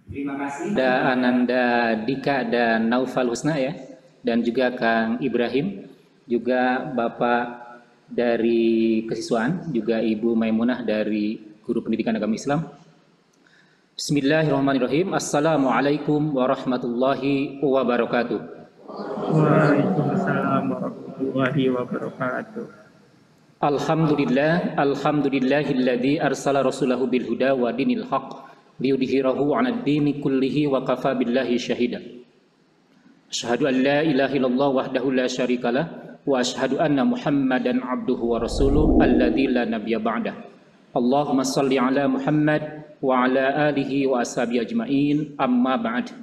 Terima kasih ada Ananda Dika dan Naufal Husna ya, dan juga Kang Ibrahim, juga Bapak dari kesiswaan, juga Ibu Maimunah dari Guru Pendidikan Agama Islam. Bismillahirrahmanirrahim. Assalamualaikum warahmatullahi wabarakatuh. Waalaikumsalam warahmatullahi wabarakatuh. Alhamdulillahilladzi arsala rasulahu bil huda wa dinil haqq liyudhhirahu 'alad dini kullihi wa kafa billahi syahida. Asyhadu an la ilaha illallah wahdahu la syarikalah wa asyhadu anna Muhammadan 'abduhu wa rasuluhu alladzi la nabiyya ba'dah. Allahumma shalli 'ala Muhammad wa 'ala alihi wa ashabihi ajmain. Amma ba'd.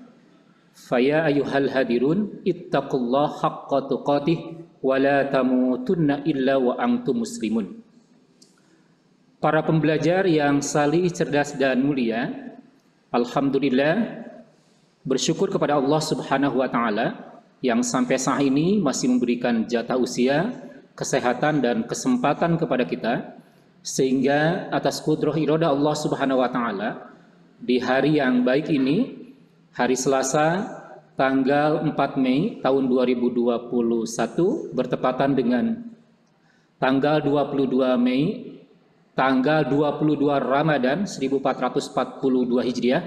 Faya ayyuhal hadirun ittaqullaha haqqa tuqatih wa la tamutunna illa wa antum muslimun. Para pembelajar yang salih, cerdas dan mulia, alhamdulillah bersyukur kepada Allah Subhanahu wa taala yang sampai saat ini masih memberikan jatah usia, kesehatan dan kesempatan kepada kita, sehingga atas qudrah iradah Allah Subhanahu wa taala di hari yang baik ini, hari Selasa tanggal 4 Mei tahun 2021 bertepatan dengan tanggal 22 Mei tanggal 22 Ramadan 1442 Hijriah,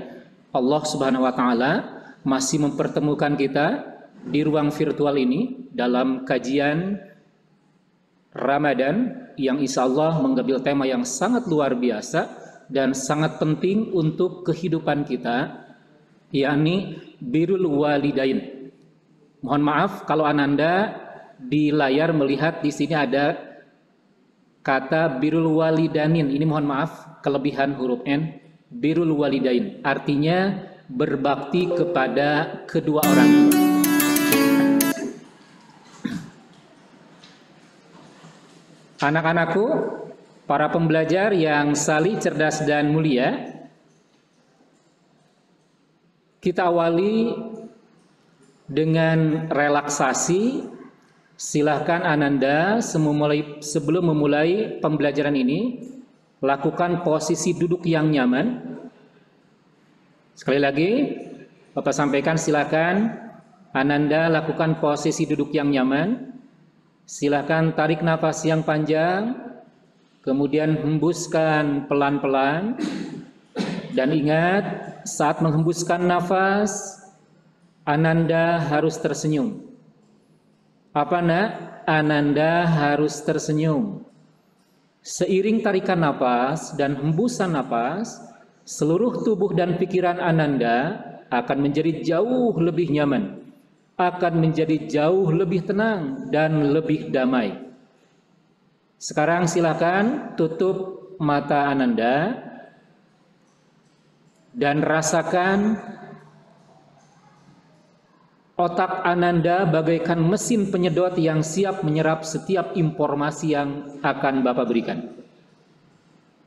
Allah Subhanahu wa taala masih mempertemukan kita di ruang virtual ini dalam kajian Ramadan yang insya Allah mengambil tema yang sangat luar biasa dan sangat penting untuk kehidupan kita, yakni birrul walidain. Mohon maaf kalau Ananda di layar melihat di sini ada kata birrul walidanin. Ini mohon maaf kelebihan huruf N. Birrul walidain artinya berbakti kepada kedua orang. Anak-anakku, para pembelajar yang salih, cerdas dan mulia, kita awali dengan relaksasi. Silahkan Ananda sebelum memulai pembelajaran ini, lakukan posisi duduk yang nyaman. Sekali lagi, Bapak sampaikan, silahkan Ananda lakukan posisi duduk yang nyaman. Silahkan tarik nafas yang panjang, kemudian hembuskan pelan-pelan. Dan ingat, saat menghembuskan nafas, Ananda harus tersenyum. Apa nak? Ananda harus tersenyum. Seiring tarikan nafas dan hembusan nafas, seluruh tubuh dan pikiran Ananda akan menjadi jauh lebih nyaman, akan menjadi jauh lebih tenang dan lebih damai. Sekarang silakan tutup mata Ananda dan rasakan otak Ananda bagaikan mesin penyedot yang siap menyerap setiap informasi yang akan Bapak berikan.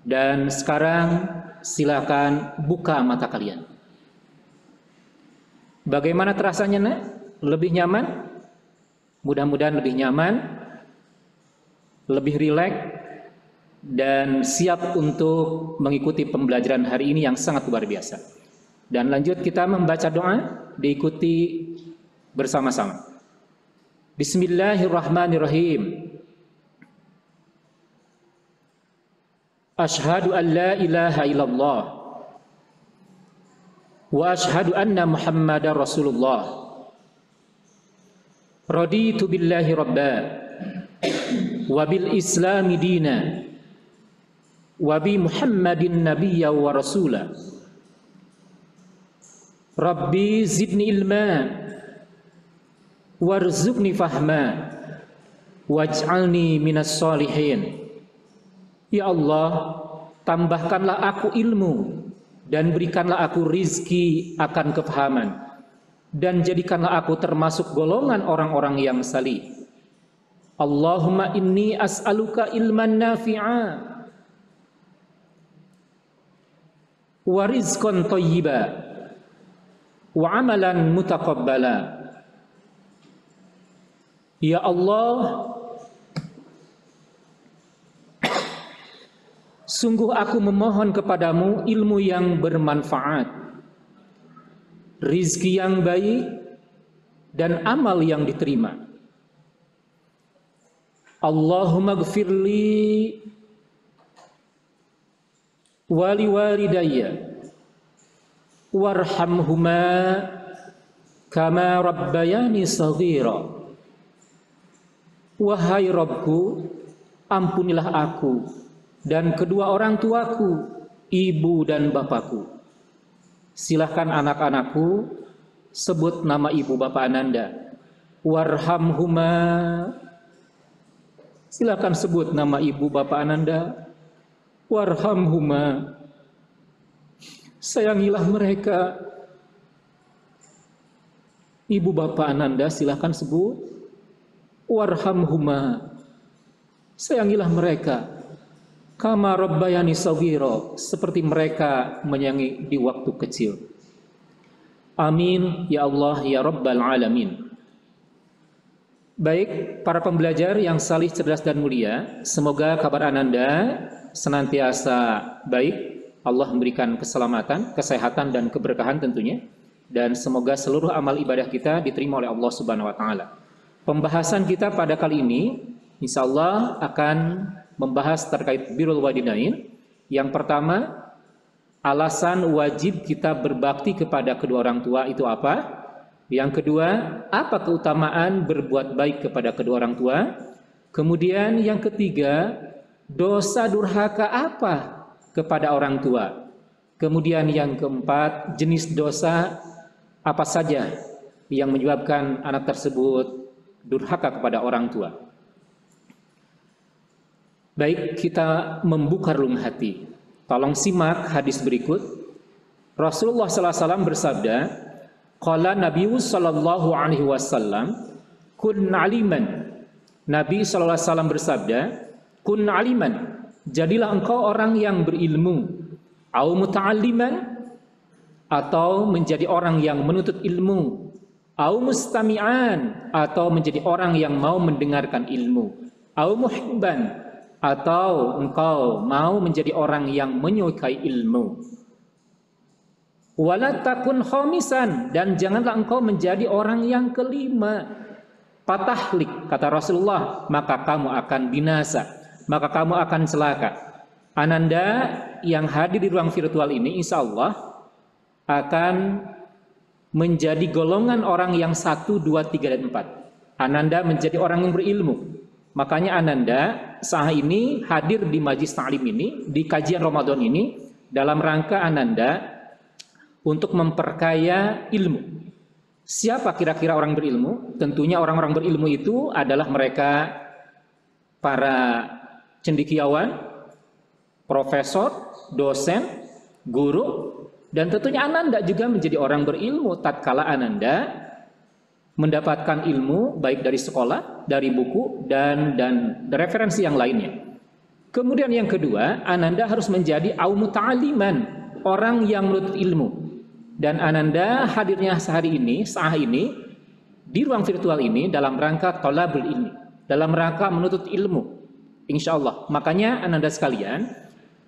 Dan sekarang silakan buka mata kalian. Bagaimana terasanya, nak? Lebih nyaman? Mudah-mudahan lebih nyaman, lebih rileks, dan siap untuk mengikuti pembelajaran hari ini yang sangat luar biasa. Dan lanjut kita membaca doa, diikuti bersama-sama. Bismillahirrahmanirrahim. Asyhadu an la ilaha illallah wa asyhadu anna Muhammadar Rasulullah. Raditu billahi rabba wa bil islami dina wa bi Muhammadin nabiyya wa rasula. Rabbi zidni ilma warzuqni fahma waj'alni minas solihin. Ya Allah, tambahkanlah aku ilmu dan berikanlah aku rizki akan kefahaman, dan jadikanlah aku termasuk golongan orang-orang yang salih. Allahumma inni as'aluka ilman nafi'a wa rizqan thayyiba wa amalan mutaqabbala. Ya Allah, sungguh aku memohon kepadamu ilmu yang bermanfaat, rizki yang baik, dan amal yang diterima. Allahumma gfirli wali walidayya warhamhuma kama rabbayani saghira. Wahai Rabbku, ampunilah aku dan kedua orang tuaku, ibu dan bapakku. Silahkan anak-anakku sebut nama ibu bapak Ananda. Warhamhuma, silahkan sebut nama ibu bapak Ananda. Warhamhuma, sayangilah mereka. Ibu bapak Ananda silahkan sebut. Warhamhuma, sayangilah mereka. Kama rabbayani saghira, seperti mereka menyayangi di waktu kecil. Amin ya Allah ya Rabbal Alamin. Baik para pembelajar yang salih, cerdas dan mulia, semoga kabar Ananda senantiasa baik. Allah memberikan keselamatan, kesehatan dan keberkahan tentunya, dan semoga seluruh amal ibadah kita diterima oleh Allah Subhanahu wa taala. Pembahasan kita pada kali ini insyaallah akan membahas terkait birrul walidain. Yang pertama, alasan wajib kita berbakti kepada kedua orang tua itu apa? Yang kedua, apa keutamaan berbuat baik kepada kedua orang tua? Kemudian yang ketiga, dosa durhaka apa kepada orang tua? Kemudian yang keempat, jenis dosa apa saja yang menyebabkan anak tersebut durhaka kepada orang tua. Baik, kita membuka relung hati. Tolong simak hadis berikut. Rasulullah SAW bersabda, qala Nabiyu sallallahu alaihi wasallam, kun aliman. Nabi SAW bersabda, kun aliman, jadilah engkau orang yang berilmu. Au muta'alliman, atau menjadi orang yang menuntut ilmu. Au mustami'an, atau menjadi orang yang mau mendengarkan ilmu. Au muhibban, atau engkau mau menjadi orang yang menyukai ilmu. Wala takun khamisan, dan janganlah engkau menjadi orang yang kelima. Patahlik, kata Rasulullah, maka kamu akan binasa, maka kamu akan celaka. Ananda yang hadir di ruang virtual ini insya Allah akan menjadi golongan orang yang 1, 2, 3, dan 4. Ananda menjadi orang yang berilmu. Makanya Ananda saat ini hadir di majlis ta'lim ini, di kajian Ramadan ini, dalam rangka Ananda untuk memperkaya ilmu. Siapa kira-kira orang berilmu? Tentunya orang-orang berilmu itu adalah mereka para cendekiawan, profesor, dosen, guru, dan tentunya Ananda juga menjadi orang berilmu tatkala Ananda mendapatkan ilmu baik dari sekolah, dari buku, dan referensi yang lainnya. Kemudian yang kedua, Ananda harus menjadi muta'alliman, orang yang menuntut ilmu. Dan Ananda hadirnya sehari ini, saat ini, di ruang virtual ini dalam rangka thalabul ilmi, dalam rangka menuntut ilmu. Insya Allah. Makanya Ananda sekalian,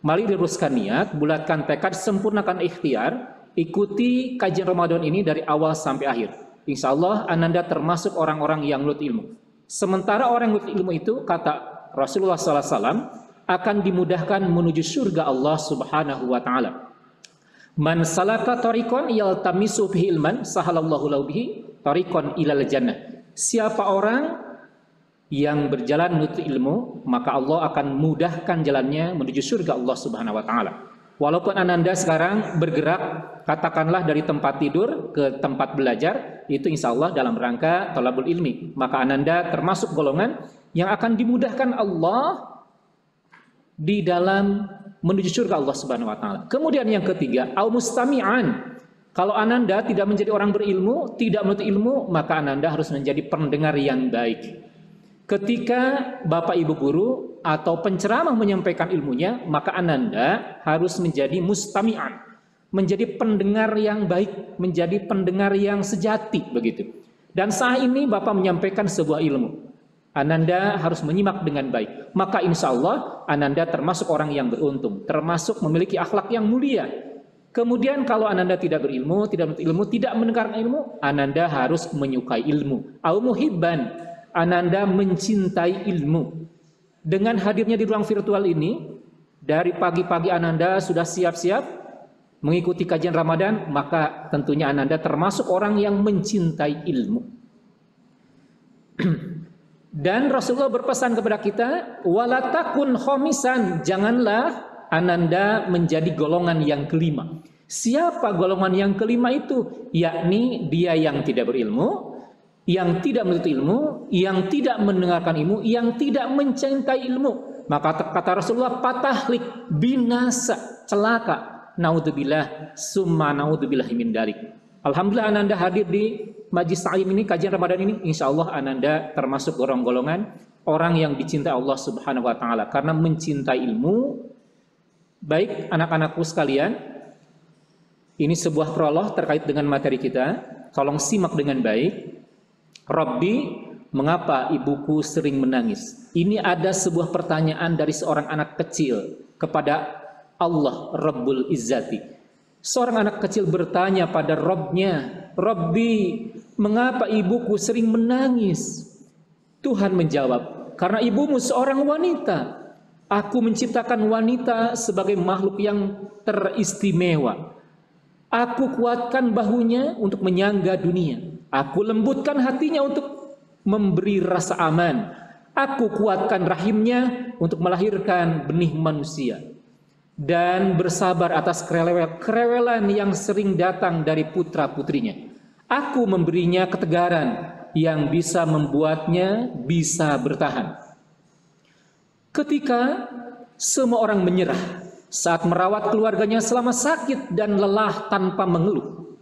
mari luruskan niat, bulatkan tekad, sempurnakan ikhtiar, ikuti kajian Ramadan ini dari awal sampai akhir. Insya Allah Ananda termasuk orang-orang yang menuntut ilmu. Sementara orang yang menuntut ilmu itu, kata Rasulullah SAW, akan dimudahkan menuju surga Allah Subhanahu wa Ta'ala. Man salaka tariqan yaltamisu bihi ilman sahalallahu lahu bihi tariqan ilal jannah. Siapa orang yang berjalan menuntut ilmu, maka Allah akan mudahkan jalannya menuju surga Allah Subhanahu wa Ta'ala. Walaupun Ananda sekarang bergerak, katakanlah dari tempat tidur ke tempat belajar, itu insya Allah dalam rangka thalabul ilmi, maka Ananda termasuk golongan yang akan dimudahkan Allah di dalam menuju surga Allah Subhanahu wa Ta'ala. Kemudian yang ketiga, au mustami'an. Kalau Ananda tidak menjadi orang berilmu, tidak menuntut ilmu, maka Ananda harus menjadi pendengar yang baik. Ketika Bapak Ibu guru atau penceramah menyampaikan ilmunya, maka Ananda harus menjadi mustami'an, menjadi pendengar yang baik, menjadi pendengar yang sejati begitu. Dan saat ini Bapak menyampaikan sebuah ilmu, Ananda harus menyimak dengan baik. Maka insya Allah Ananda termasuk orang yang beruntung, termasuk memiliki akhlak yang mulia. Kemudian kalau Ananda tidak berilmu, tidak menuntut ilmu, tidak mendengarkan ilmu, Ananda harus menyukai ilmu. Au muhibban, Ananda mencintai ilmu. Dengan hadirnya di ruang virtual ini, dari pagi-pagi Ananda sudah siap-siap mengikuti kajian Ramadan, maka tentunya Ananda termasuk orang yang mencintai ilmu. Dan Rasulullah berpesan kepada kita, wala takun khomisan, janganlah Ananda menjadi golongan yang kelima. Siapa golongan yang kelima itu? Yakni dia yang tidak berilmu, yang tidak menuntut ilmu, yang tidak mendengarkan ilmu, yang tidak mencintai ilmu. Maka kata Rasulullah, patahlik, binasa, celaka. Naudzubillah, summa naudzubillah min dalik. Alhamdulillah Ananda hadir di Majlis Ta'lim ini, kajian Ramadan ini. Insya Allah Ananda termasuk golongan orang yang dicintai Allah Subhanahu wa Ta'ala karena mencintai ilmu. Baik anak-anakku sekalian, ini sebuah prolog terkait dengan materi kita. Tolong simak dengan baik. Rabbi, mengapa ibuku sering menangis? Ini ada sebuah pertanyaan dari seorang anak kecil kepada Allah Rabbul Izzati. Seorang anak kecil bertanya pada Rabbnya, Rabbi, mengapa ibuku sering menangis? Tuhan menjawab, karena ibumu seorang wanita. Aku menciptakan wanita sebagai makhluk yang teristimewa. Aku kuatkan bahunya untuk menyangga dunia. Aku lembutkan hatinya untuk memberi rasa aman. Aku kuatkan rahimnya untuk melahirkan benih manusia. Dan bersabar atas kerewelan yang sering datang dari putra-putrinya. Aku memberinya ketegaran yang bisa membuatnya bisa bertahan. Ketika semua orang menyerah saat merawat keluarganya selama sakit dan lelah tanpa mengeluh,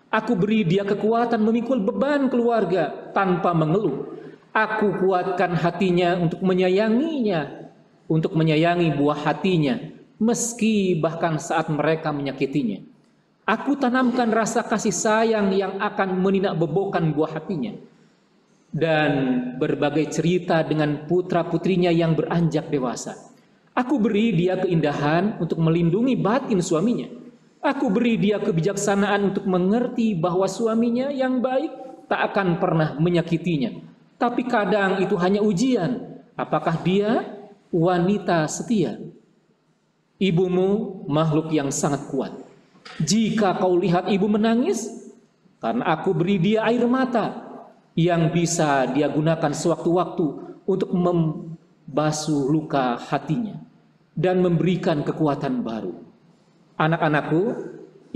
aku beri dia kekuatan memikul beban keluarga tanpa mengeluh. Aku kuatkan hatinya untuk menyayanginya, untuk menyayangi buah hatinya, meski bahkan saat mereka menyakitinya. Aku tanamkan rasa kasih sayang yang akan meninakbebokkan buah hatinya. Dan berbagai cerita dengan putra-putrinya yang beranjak dewasa. Aku beri dia keindahan untuk melindungi batin suaminya. Aku beri dia kebijaksanaan untuk mengerti bahwa suaminya yang baik tak akan pernah menyakitinya. Tapi kadang itu hanya ujian. Apakah dia wanita setia? Ibumu makhluk yang sangat kuat. Jika kau lihat ibu menangis, karena aku beri dia air mata yang bisa dia gunakan sewaktu-waktu untuk membasuh luka hatinya dan memberikan kekuatan baru. Anak-anakku,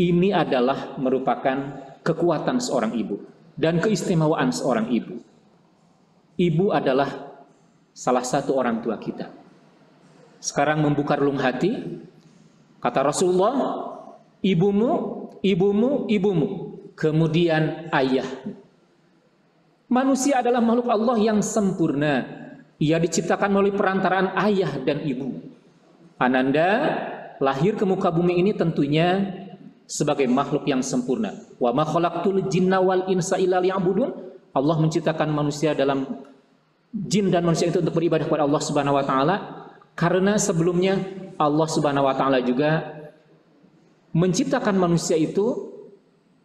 ini adalah merupakan kekuatan seorang ibu dan keistimewaan seorang ibu. Ibu adalah salah satu orang tua kita. Sekarang membuka relung hati, kata Rasulullah, ibumu, ibumu, ibumu, kemudian ayahmu. Manusia adalah makhluk Allah yang sempurna. Ia diciptakan melalui perantaraan ayah dan ibu. Ananda lahir ke muka bumi ini tentunya sebagai makhluk yang sempurna. Wa ma khalaqtul jinna wal insa illa liya'budun. Allah menciptakan manusia dalam jin dan manusia itu untuk beribadah kepada Allah Subhanahu wa taala, karena sebelumnya Allah Subhanahu wa taala juga menciptakan manusia itu.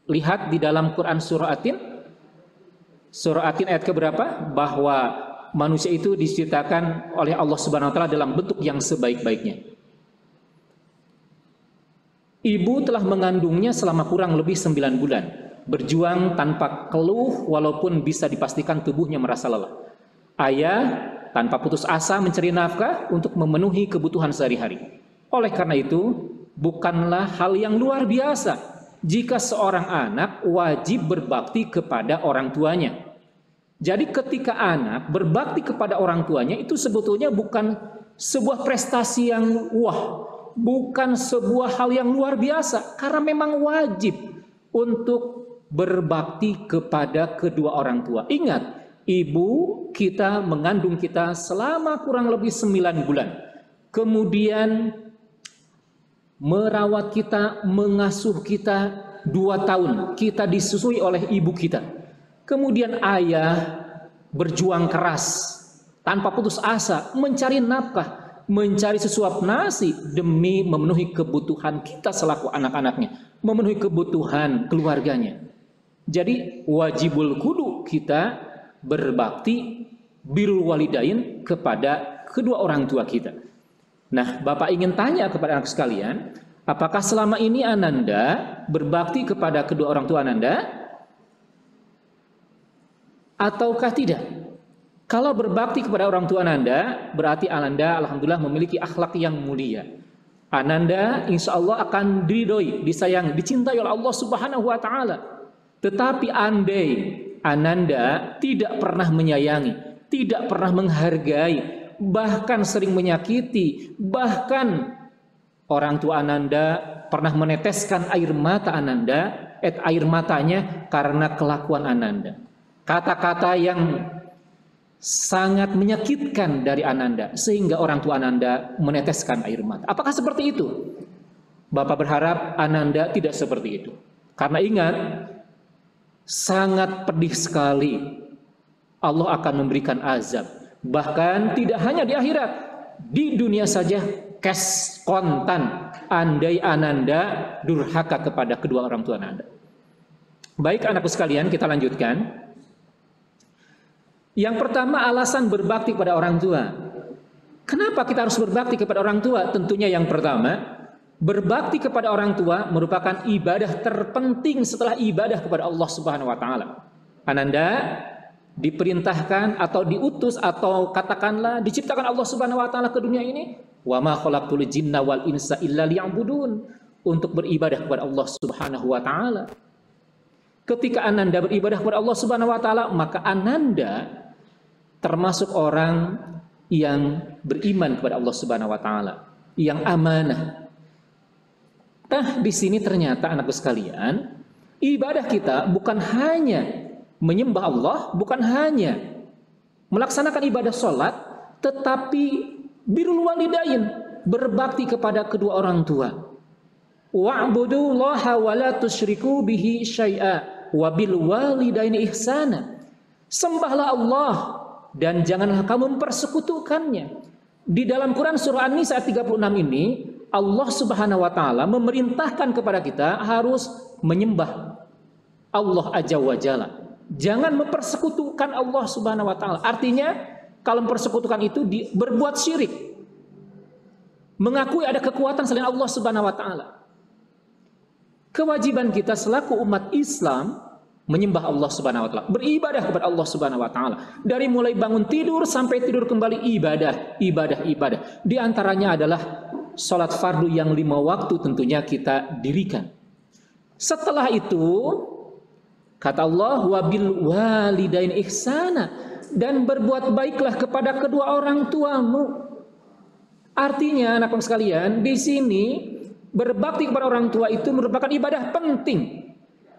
Lihat di dalam Quran surah Atin. Surah Atin ayat keberapa? Bahwa manusia itu diciptakan oleh Allah Subhanahu wa taala dalam bentuk yang sebaik-baiknya. Ibu telah mengandungnya selama kurang lebih 9 bulan, berjuang tanpa keluh walaupun bisa dipastikan tubuhnya merasa lelah. Ayah tanpa putus asa mencari nafkah untuk memenuhi kebutuhan sehari-hari. Oleh karena itu, bukanlah hal yang luar biasa jika seorang anak wajib berbakti kepada orang tuanya. Jadi ketika anak berbakti kepada orang tuanya itu sebetulnya bukan sebuah prestasi yang wah, bukan sebuah hal yang luar biasa, karena memang wajib untuk berbakti kepada kedua orang tua. Ingat, ibu kita mengandung kita selama kurang lebih 9 bulan. Kemudian merawat kita, mengasuh kita 2 tahun. Kita disusui oleh ibu kita. Kemudian ayah berjuang keras tanpa putus asa mencari nafkah mencari sesuap nasi demi memenuhi kebutuhan kita selaku anak-anaknya, memenuhi kebutuhan keluarganya. Jadi wajibul kudu kita berbakti birrul walidain kepada kedua orang tua kita. Nah, Bapak ingin tanya kepada anak sekalian, apakah selama ini Ananda berbakti kepada kedua orang tua Ananda ataukah tidak? Kalau berbakti kepada orang tua Ananda, berarti Ananda alhamdulillah memiliki akhlak yang mulia. Ananda insya Allah akan diridhoi, disayangi, dicintai oleh Allah Subhanahu wa Ta'ala. Tetapi andai Ananda tidak pernah menyayangi, tidak pernah menghargai, bahkan sering menyakiti, bahkan orang tua Ananda pernah meneteskan air mata Ananda, air matanya karena kelakuan Ananda. Kata-kata yang sangat menyakitkan dari Ananda sehingga orang tua Ananda meneteskan air mata. Apakah seperti itu? Bapak berharap Ananda tidak seperti itu. Karena ingat, sangat pedih sekali Allah akan memberikan azab. Bahkan tidak hanya di akhirat, di dunia saja cash kontan andai Ananda durhaka kepada kedua orang tua Ananda. Baik anakku sekalian, kita lanjutkan. Yang pertama, alasan berbakti kepada orang tua. Kenapa kita harus berbakti kepada orang tua? Tentunya yang pertama, berbakti kepada orang tua merupakan ibadah terpenting setelah ibadah kepada Allah Subhanahu wa Ta'ala. Ananda diperintahkan atau diutus atau katakanlah diciptakan Allah Subhanahu wa Ta'ala ke dunia ini, wa ma khalaqtul jinna wal insa illa liya'budun, untuk beribadah kepada Allah Subhanahu wa Ta'ala. Ketika Ananda beribadah kepada Allah Subhanahu wa Ta'ala, maka Ananda termasuk orang yang beriman kepada Allah Subhanahu wa Ta'ala, yang amanah. Nah, di sini ternyata anakku sekalian, ibadah kita bukan hanya menyembah Allah, bukan hanya melaksanakan ibadah sholat, tetapi birrul walidain, berbakti kepada kedua orang tua. Wa'budullaha wa la tusyriku bihi syai'a wa bil walidaini ihsana. Sembahlah Allah dan janganlah kamu mempersekutukannya. Di dalam Quran surah An-Nisa ayat 36 ini, Allah Subhanahu wa Ta'ala memerintahkan kepada kita harus menyembah Allah Azza wa Jalla. Jangan mempersekutukan Allah Subhanahu wa Ta'ala. Artinya kalau mempersekutukan itu berbuat syirik, mengakui ada kekuatan selain Allah Subhanahu wa Ta'ala. Kewajiban kita selaku umat Islam menyembah Allah Subhanahu wa Ta'ala, beribadah kepada Allah Subhanahu wa Ta'ala. Dari mulai bangun tidur sampai tidur kembali ibadah. Di antaranya adalah sholat fardu yang 5 waktu tentunya kita dirikan. Setelah itu kata Allah, wabil walidain ihsana, dan berbuat baiklah kepada kedua orang tuamu. Artinya anak-anak sekalian, di sini berbakti kepada orang tua itu merupakan ibadah penting.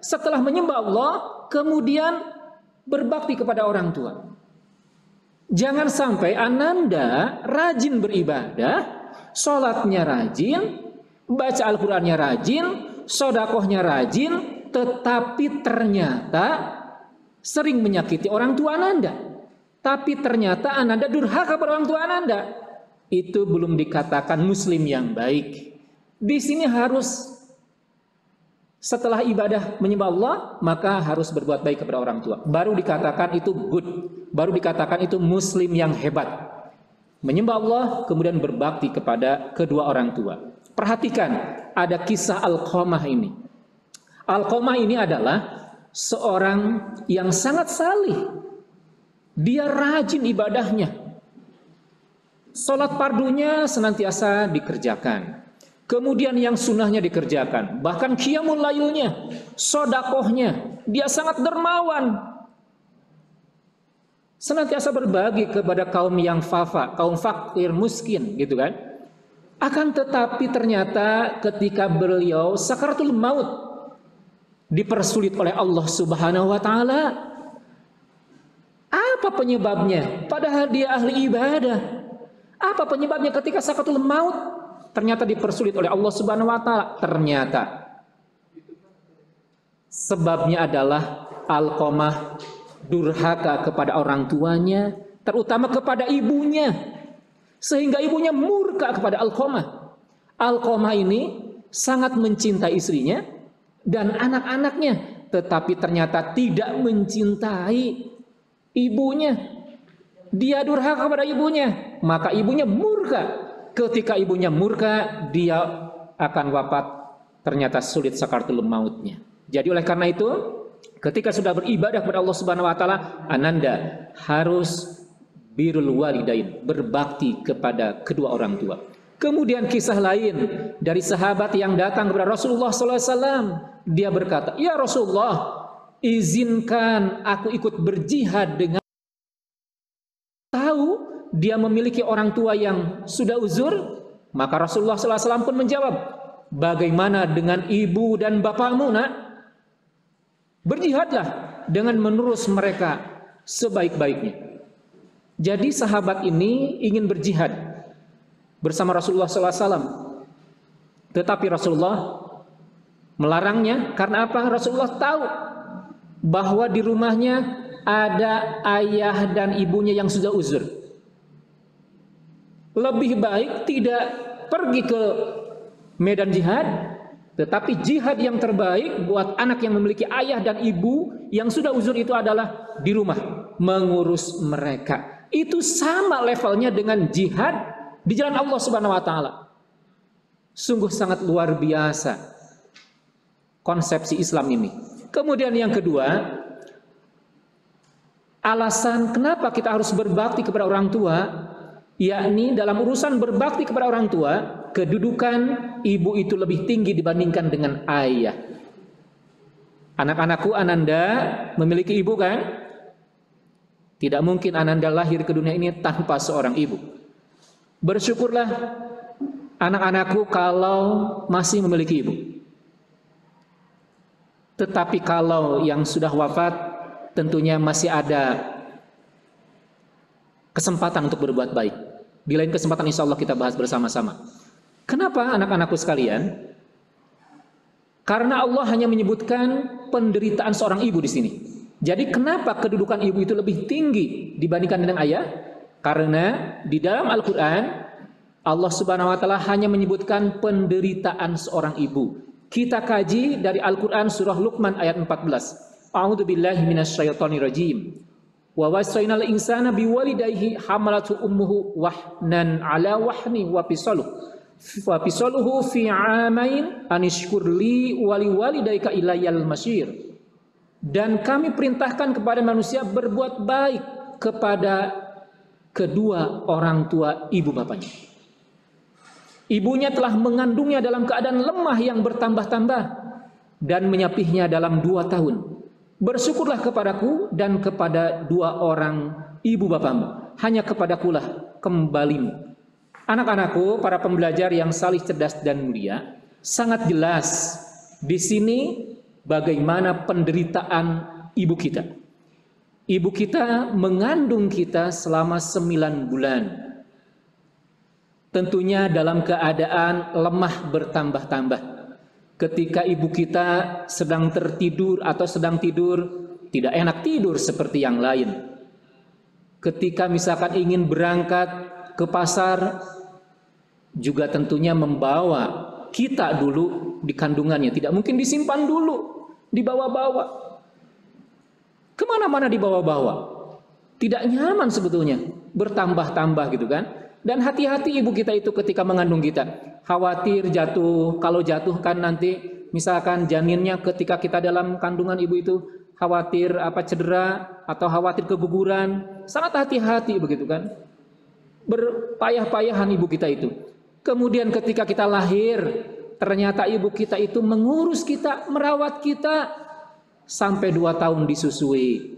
Setelah menyembah Allah, kemudian berbakti kepada orang tua. Jangan sampai Ananda rajin beribadah, sholatnya rajin, baca Al-Qurannya rajin, sodakohnya rajin, tetapi ternyata sering menyakiti orang tua Ananda. Tapi ternyata Ananda durhaka kepada orang tua Ananda. Itu belum dikatakan muslim yang baik. Di sini harus setelah ibadah menyembah Allah, maka harus berbuat baik kepada orang tua. Baru dikatakan itu good, baru dikatakan itu muslim yang hebat. Menyembah Allah, kemudian berbakti kepada kedua orang tua. Perhatikan, ada kisah Alqamah ini. Alqamah ini adalah seorang yang sangat salih. Dia rajin ibadahnya. Salat fardunya senantiasa dikerjakan. Kemudian yang sunnahnya dikerjakan. Bahkan qiyamul lailnya, sodakohnya, dia sangat dermawan. Senantiasa berbagi kepada kaum yang kaum fakir, miskin, gitu kan. Akan tetapi ternyata ketika beliau sakaratul maut, dipersulit oleh Allah Subhanahu wa Ta'ala. Apa penyebabnya? Padahal dia ahli ibadah. Apa penyebabnya ketika sakaratul maut ternyata dipersulit oleh Allah Subhanahu wa Ta'ala? Ternyata sebabnya adalah Alqamah durhaka kepada orang tuanya, terutama kepada ibunya. Sehingga ibunya murka kepada Alqamah. Alqamah ini sangat mencintai istrinya dan anak-anaknya, tetapi ternyata tidak mencintai ibunya. Dia durhaka kepada ibunya, maka ibunya murka. Ketika ibunya murka, dia akan wafat, ternyata sulit sakaratul mautnya. Jadi oleh karena itu, ketika sudah beribadah kepada Allah Subhanahu wa taala, Ananda harus birrul walidain, berbakti kepada kedua orang tua. Kemudian kisah lain dari sahabat yang datang kepada Rasulullah SAW. Dia berkata, "Ya Rasulullah, izinkan aku ikut berjihad dengan..." Tahu dia memiliki orang tua yang sudah uzur. Maka Rasulullah SAW pun menjawab, "Bagaimana dengan ibu dan bapakmu, nak? Berjihadlah dengan menurus mereka sebaik-baiknya." Jadi sahabat ini ingin berjihad bersama Rasulullah SAW, tetapi Rasulullah melarangnya. Karena apa? Rasulullah tahu bahwa di rumahnya ada ayah dan ibunya yang sudah uzur. Lebih baik tidak pergi ke medan jihad, tetapi jihad yang terbaik buat anak yang memiliki ayah dan ibu yang sudah uzur itu adalah di rumah, mengurus mereka. Itu sama levelnya dengan jihad di jalan Allah Subhanahu wa taala. Sungguh sangat luar biasa konsepsi Islam ini. Kemudian yang kedua, alasan kenapa kita harus berbakti kepada orang tua, yakni dalam urusan berbakti kepada orang tua, kedudukan ibu itu lebih tinggi dibandingkan dengan ayah. Anak-anakku, Ananda memiliki ibu kan? Tidak mungkin Ananda lahir ke dunia ini tanpa seorang ibu. Bersyukurlah anak-anakku kalau masih memiliki ibu. Tetapi kalau yang sudah wafat, tentunya masih ada kesempatan untuk berbuat baik. Di lain kesempatan insya Allah kita bahas bersama-sama. Kenapa anak-anakku sekalian? Karena Allah hanya menyebutkan penderitaan seorang ibu di sini. Jadi kenapa kedudukan ibu itu lebih tinggi dibandingkan dengan ayah? Karena di dalam Al-Quran Allah Subhanahu wa taala hanya menyebutkan penderitaan seorang ibu. Kita kaji dari Al-Quran surah Luqman ayat 14. A'udzu billahi minasyaitonir rajim. Wa wasainal insana biwalidayhi hamalatu ummuhu wahnan ala wahni wa fisaluhu fi 'amain anishkur li wa liwalidayka ilayal masyir. Dan kami perintahkan kepada manusia berbuat baik kepada kedua orang tua ibu bapaknya. Ibunya telah mengandungnya dalam keadaan lemah yang bertambah-tambah dan menyapihnya dalam 2 tahun. Bersyukurlah kepadaku dan kepada 2 orang ibu bapamu. Hanya kepadakulah kembalimu. Anak-anakku, para pembelajar yang salih, cerdas dan mulia, sangat jelas di sini bagaimana penderitaan ibu kita. Ibu kita mengandung kita selama 9 bulan. Tentunya dalam keadaan lemah bertambah-tambah. Ketika ibu kita sedang tertidur atau sedang tidur, tidak enak tidur seperti yang lain. Ketika misalkan ingin berangkat ke pasar, juga tentunya membawa kita dulu di kandungannya. Tidak mungkin disimpan dulu, dibawa-bawa. Kemana-mana dibawa-bawa. Tidak nyaman sebetulnya. Bertambah-tambah gitu kan. Dan hati-hati ibu kita itu ketika mengandung kita. Khawatir jatuh. Kalau jatuh kan nanti misalkan janinnya ketika kita dalam kandungan ibu itu khawatir cedera atau khawatir keguguran. Sangat hati-hati begitu kan. Berpayah-payahan ibu kita itu. Kemudian ketika kita lahir, ternyata ibu kita itu mengurus kita, merawat kita sampai 2 tahun disusui.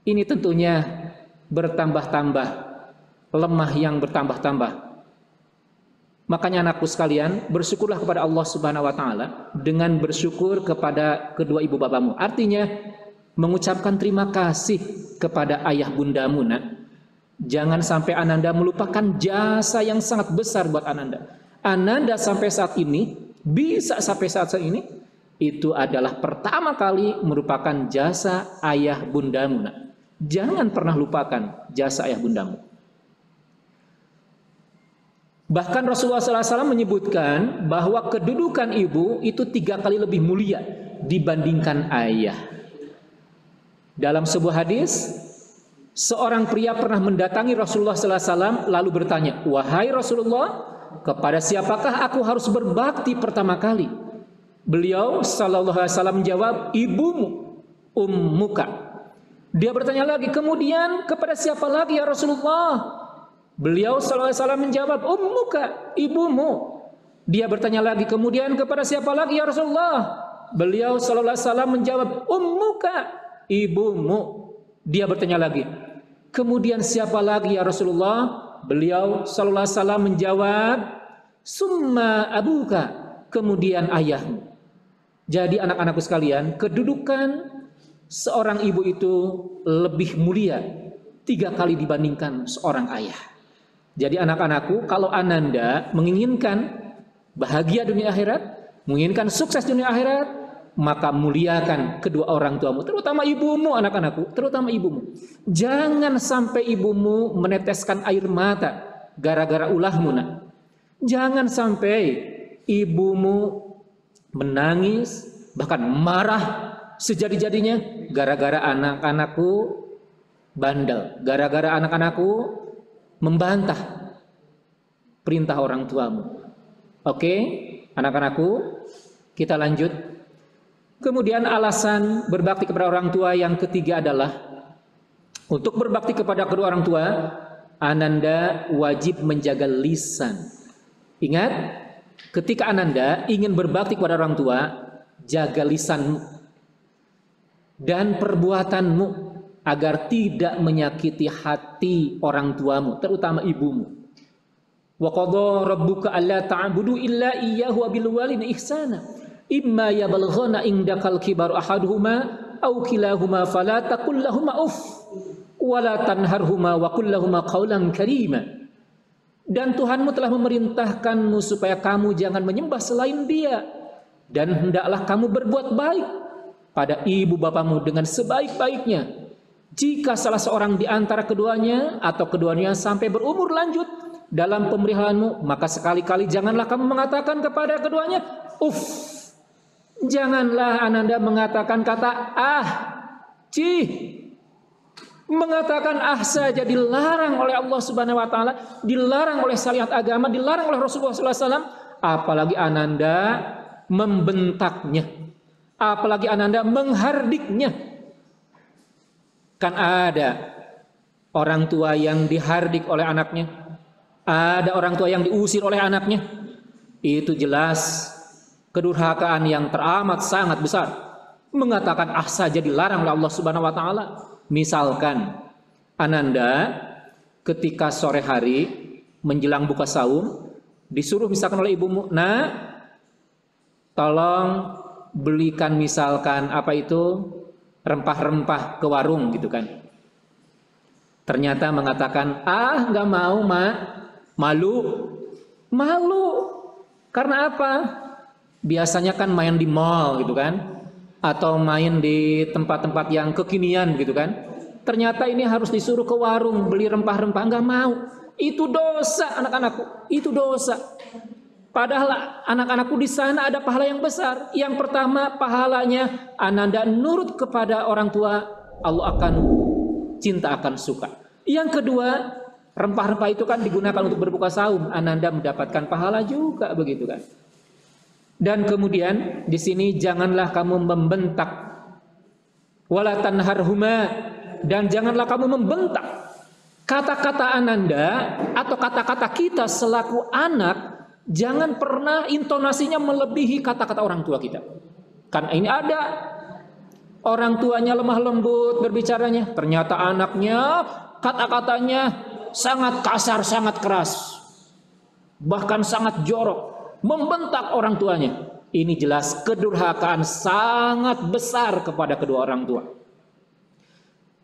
Ini tentunya bertambah-tambah, lemah yang bertambah-tambah. Makanya anakku sekalian, bersyukurlah kepada Allah Subhanahu wa taala dengan bersyukur kepada kedua ibu bapamu. Artinya mengucapkan terima kasih kepada ayah bundamu, nak. Jangan sampai Ananda melupakan jasa yang sangat besar buat Ananda. Ananda sampai saat ini, bisa sampai saat ini, itu adalah pertama kali merupakan jasa ayah bundamu, nak. Jangan pernah lupakan jasa ayah bundamu. Bahkan Rasulullah SAW menyebutkan bahwa kedudukan ibu itu 3 kali lebih mulia dibandingkan ayah. Dalam sebuah hadis, seorang pria pernah mendatangi Rasulullah SAW lalu bertanya, "Wahai Rasulullah, kepada siapakah aku harus berbakti pertama kali?" Beliau SAW menjawab, "Ibumu, ummuka." Dia bertanya lagi, "Kemudian kepada siapa lagi ya Rasulullah?" Beliau SAW menjawab, "Ummuka, ibumu." Dia bertanya lagi, "Kemudian kepada siapa lagi ya Rasulullah?" Beliau SAW menjawab, "Ummuka, ibumu." Dia bertanya lagi, "Kemudian siapa lagi ya Rasulullah?" Beliau SAW menjawab, "Summa abuka," kemudian ayahmu. Jadi anak-anakku sekalian, kedudukan seorang ibu itu lebih mulia 3 kali dibandingkan seorang ayah. Jadi anak-anakku, kalau Ananda menginginkan bahagia dunia akhirat, menginginkan sukses dunia akhirat, maka muliakan kedua orang tuamu, terutama ibumu anak-anakku, terutama ibumu. Jangan sampai ibumu meneteskan air mata gara-gara ulahmu, nak. Jangan sampai ibumu menangis, bahkan marah sejadi-jadinya gara-gara anak-anakku bandel, gara-gara anak-anakku membantah perintah orang tuamu. Oke, anak-anakku, kita lanjut. Kemudian alasan berbakti kepada orang tua yang ketiga adalah untuk berbakti kepada kedua orang tua, Ananda wajib menjaga lisan. Ingat, ketika Ananda ingin berbakti kepada orang tua, jaga lisanmu dan perbuatanmu agar tidak menyakiti hati orang tuamu, terutama ibumu. Wa qadha rabbuka alla ta'budu illa iyyahu wa bil walidayni ihsana. Imma yabalghana indakal kibaru ahaduhuma aw kilahuma fala taqul lahumā uff wa la tanharhuma wa qul lahumā qawlan karīma. Dan Tuhanmu telah memerintahkanmu supaya kamu jangan menyembah selain Dia, dan hendaklah kamu berbuat baik pada ibu bapamu dengan sebaik-baiknya. Jika salah seorang di antara keduanya atau keduanya sampai berumur lanjut dalam pemeliharaanmu, maka sekali-kali janganlah kamu mengatakan kepada keduanya, uff. Janganlah Ananda mengatakan kata ah, cih. Mengatakan ah saja dilarang oleh Allah Subhanahu wa taala, dilarang oleh syariat agama, dilarang oleh Rasulullah SAW. Apalagi Ananda membentaknya, apalagi Ananda menghardiknya. Kan ada orang tua yang dihardik oleh anaknya, ada orang tua yang diusir oleh anaknya. Itu jelas kedurhakaan yang teramat sangat besar. Mengatakan ah saja dilarang oleh Allah Subhanahu wa taala. Misalkan Ananda ketika sore hari menjelang buka saum disuruh misalkan oleh ibumu, "Nah, tolong belikan misalkan apa itu rempah-rempah ke warung," gitu kan. Ternyata mengatakan, "Ah, nggak mau, Mak. Malu." Malu. Karena apa? Biasanya kan main di mall gitu kan, atau main di tempat-tempat yang kekinian gitu kan. Ternyata ini harus disuruh ke warung beli rempah-rempah, nggak mau. Itu dosa, anak-anakku. Itu dosa. Padahal anak-anakku di sana ada pahala yang besar. Yang pertama, pahalanya Ananda nurut kepada orang tua, Allah akan cinta, akan suka. Yang kedua, rempah-rempah itu kan digunakan untuk berbuka saum, Ananda mendapatkan pahala juga, begitu kan. Dan kemudian di sini janganlah kamu membentak, wala tanharhuma, dan janganlah kamu membentak. Kata-kata Ananda atau kata-kata kita selaku anak, jangan pernah intonasinya melebihi kata-kata orang tua kita. Kan ini ada orang tuanya lemah lembut berbicaranya, ternyata anaknya kata-katanya sangat kasar, sangat keras, bahkan sangat jorok, membentak orang tuanya. Ini jelas kedurhakaan sangat besar kepada kedua orang tua.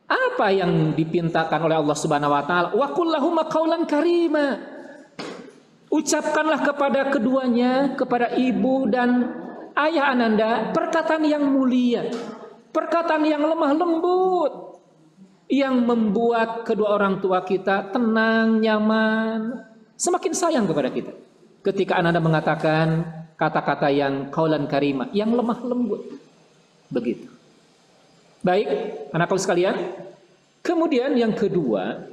Apa yang dipintakan oleh Allah Subhanahu wa taala? Wa qul lahum qawlan karima. Ucapkanlah kepada keduanya, kepada ibu dan ayah Ananda, perkataan yang mulia, perkataan yang lemah lembut, yang membuat kedua orang tua kita tenang, nyaman, semakin sayang kepada kita. Ketika Ananda mengatakan kata-kata yang qaulan karima, yang lemah lembut. Begitu. Baik, anak-anakku sekalian. Kemudian yang kedua,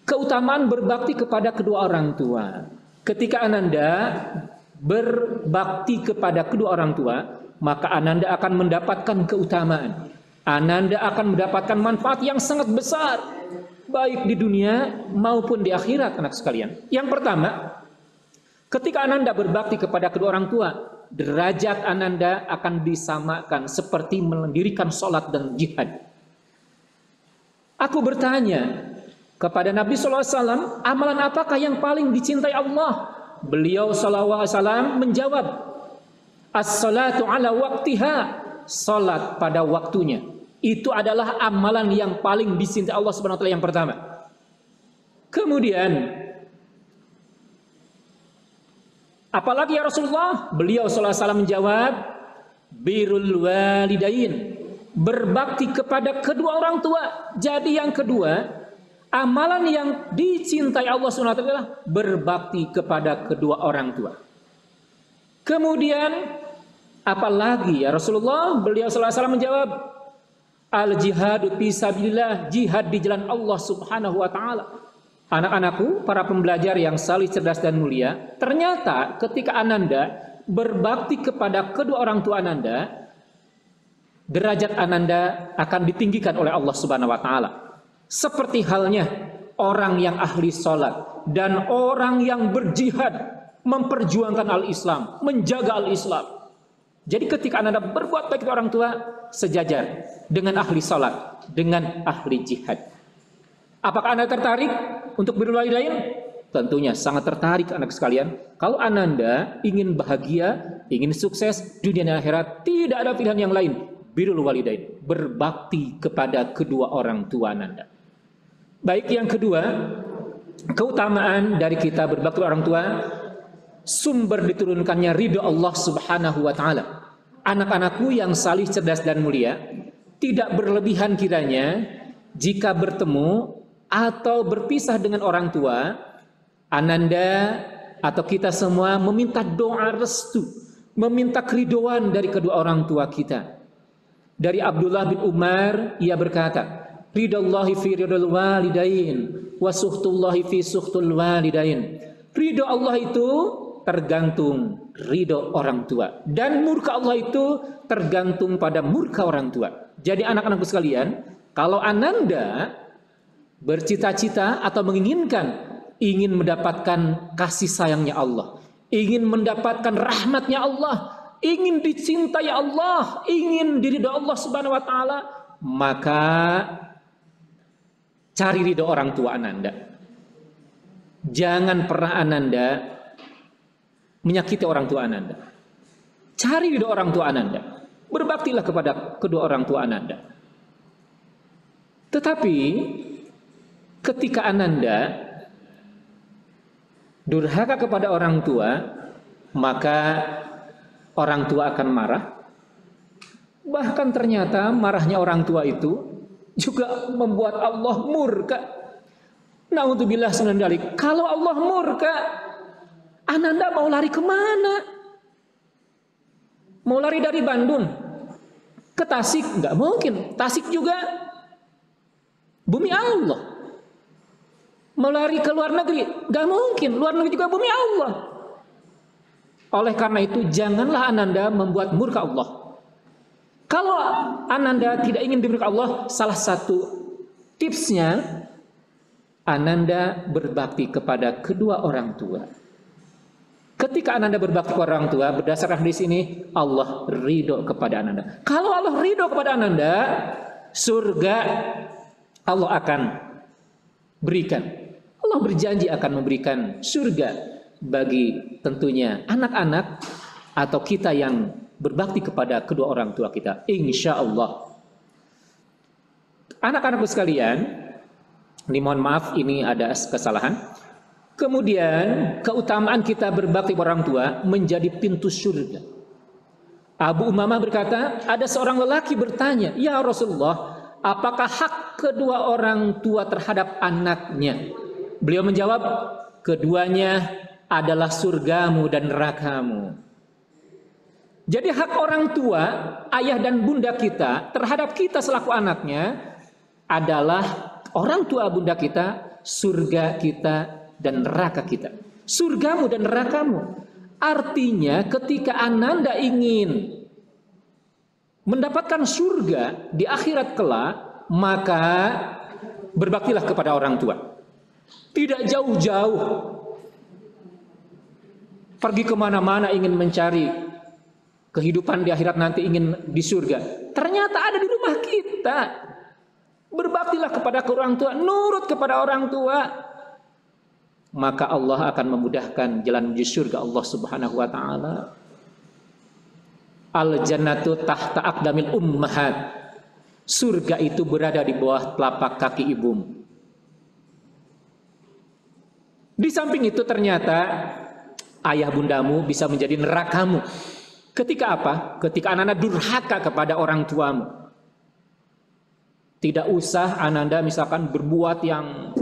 keutamaan berbakti kepada kedua orang tua. Ketika Ananda berbakti kepada kedua orang tua, maka Ananda akan mendapatkan keutamaan. Ananda akan mendapatkan manfaat yang sangat besar, baik di dunia maupun di akhirat, anak sekalian. Yang pertama, ketika Ananda berbakti kepada kedua orang tua, derajat Ananda akan disamakan seperti mendirikan sholat dan jihad. Aku bertanya kepada Nabi SAW, amalan apakah yang paling dicintai Allah? Beliau SAW menjawab, as-salatu ala waktiha, salat pada waktunya. Itu adalah amalan yang paling dicintai Allah Subhanahu wa taala yang pertama. Kemudian, apalagi ya Rasulullah? Beliau SAW menjawab, birrul walidain, berbakti kepada kedua orang tua. Jadi yang kedua, amalan yang dicintai Allah SWT adalah berbakti kepada kedua orang tua. Kemudian, apalagi ya Rasulullah? Beliau SAW menjawab, al-jihadu fisabilillah, jihad di jalan Allah Subhanahu wa taala. Anak-anakku, para pembelajar yang salih, cerdas dan mulia, ternyata ketika Ananda berbakti kepada kedua orang tua Ananda, derajat Ananda akan ditinggikan oleh Allah Subhanahu wa taala. Seperti halnya orang yang ahli sholat dan orang yang berjihad memperjuangkan al-Islam, menjaga al-Islam. Jadi ketika Ananda berbuat baik kepada orang tua, sejajar dengan ahli sholat, dengan ahli jihad. Apakah Anda tertarik untuk birrul walidain? Tentunya sangat tertarik, anak sekalian. Kalau Ananda ingin bahagia, ingin sukses dunia dan akhirat, tidak ada pilihan yang lain. Birrul walidain, berbakti kepada kedua orang tua Ananda. Baik, yang kedua, keutamaan dari kita berbakti kepada orang tua, sumber diturunkannya ridho Allah Subhanahu wa taala. Anak-anakku yang salih, cerdas dan mulia, tidak berlebihan kiranya jika bertemu atau berpisah dengan orang tua, Ananda atau kita semua meminta doa restu, meminta keridhaan dari kedua orang tua kita. Dari Abdullah bin Umar, ia berkata, ridallahi fi ridal walidain wa suhtullahi fi suhtul walidain. Ridho Allah itu tergantung ridho orang tua, dan murka Allah itu tergantung pada murka orang tua. Jadi anak-anakku sekalian, kalau Ananda bercita-cita atau menginginkan, ingin mendapatkan kasih sayangnya Allah, ingin mendapatkan rahmatnya Allah, ingin dicintai Allah, ingin diridho Allah Subhanahu wa taala, maka cari ridho orang tua Ananda. Jangan pernah Ananda menyakiti orang tua Ananda. Cari ridho orang tua Ananda. Berbaktilah kepada kedua orang tua Ananda. Tetapi ketika Ananda durhaka kepada orang tua, maka orang tua akan marah. Bahkan ternyata marahnya orang tua itu juga membuat Allah murka. Na'udzubillah min dzalik. Kalau Allah murka, Ananda mau lari kemana? Mau lari dari Bandung ke Tasik? Nggak mungkin. Tasik juga bumi Allah. Mau lari ke luar negeri? Nggak mungkin. Luar negeri juga bumi Allah. Oleh karena itu, janganlah Ananda membuat murka Allah. Kalau Ananda tidak ingin dimurka Allah, salah satu tipsnya, Ananda berbakti kepada kedua orang tua. Ketika Ananda berbakti kepada orang tua, berdasarkan hadis ini, Allah ridho kepada Ananda. Kalau Allah ridho kepada Ananda, surga Allah akan berikan. Allah berjanji akan memberikan surga bagi tentunya anak-anak atau kita yang berbakti kepada kedua orang tua kita, insya Allah. Anak-anakku sekalian, ini mohon maaf, ini ada kesalahan. Kemudian keutamaan kita berbakti kepada orang tua menjadi pintu surga. Abu Umamah berkata, ada seorang lelaki bertanya, ya Rasulullah, apakah hak kedua orang tua terhadap anaknya? Beliau menjawab, keduanya adalah surgamu dan nerakamu. Jadi hak orang tua, ayah dan bunda kita terhadap kita selaku anaknya adalah orang tua bunda kita, surga kita dan neraka kita. Surgamu dan nerakamu. Artinya ketika Ananda ingin mendapatkan surga di akhirat kelak, maka berbaktilah kepada orang tua. Tidak jauh-jauh pergi kemana-mana ingin mencari kehidupan di akhirat nanti, ingin di surga. Ternyata ada di rumah kita. Berbaktilah kepada orang tua, nurut kepada orang tua, maka Allah akan memudahkan jalan menuju surga Allah Subhanahu wa taala. Al jannatu tahta aqdamil ummahat. Surga itu berada di bawah telapak kaki ibumu. Di samping itu ternyata ayah bundamu bisa menjadi nerakamu. Ketika apa? Ketika Ananda durhaka kepada orang tuamu. Tidak usah Ananda misalkan berbuat yang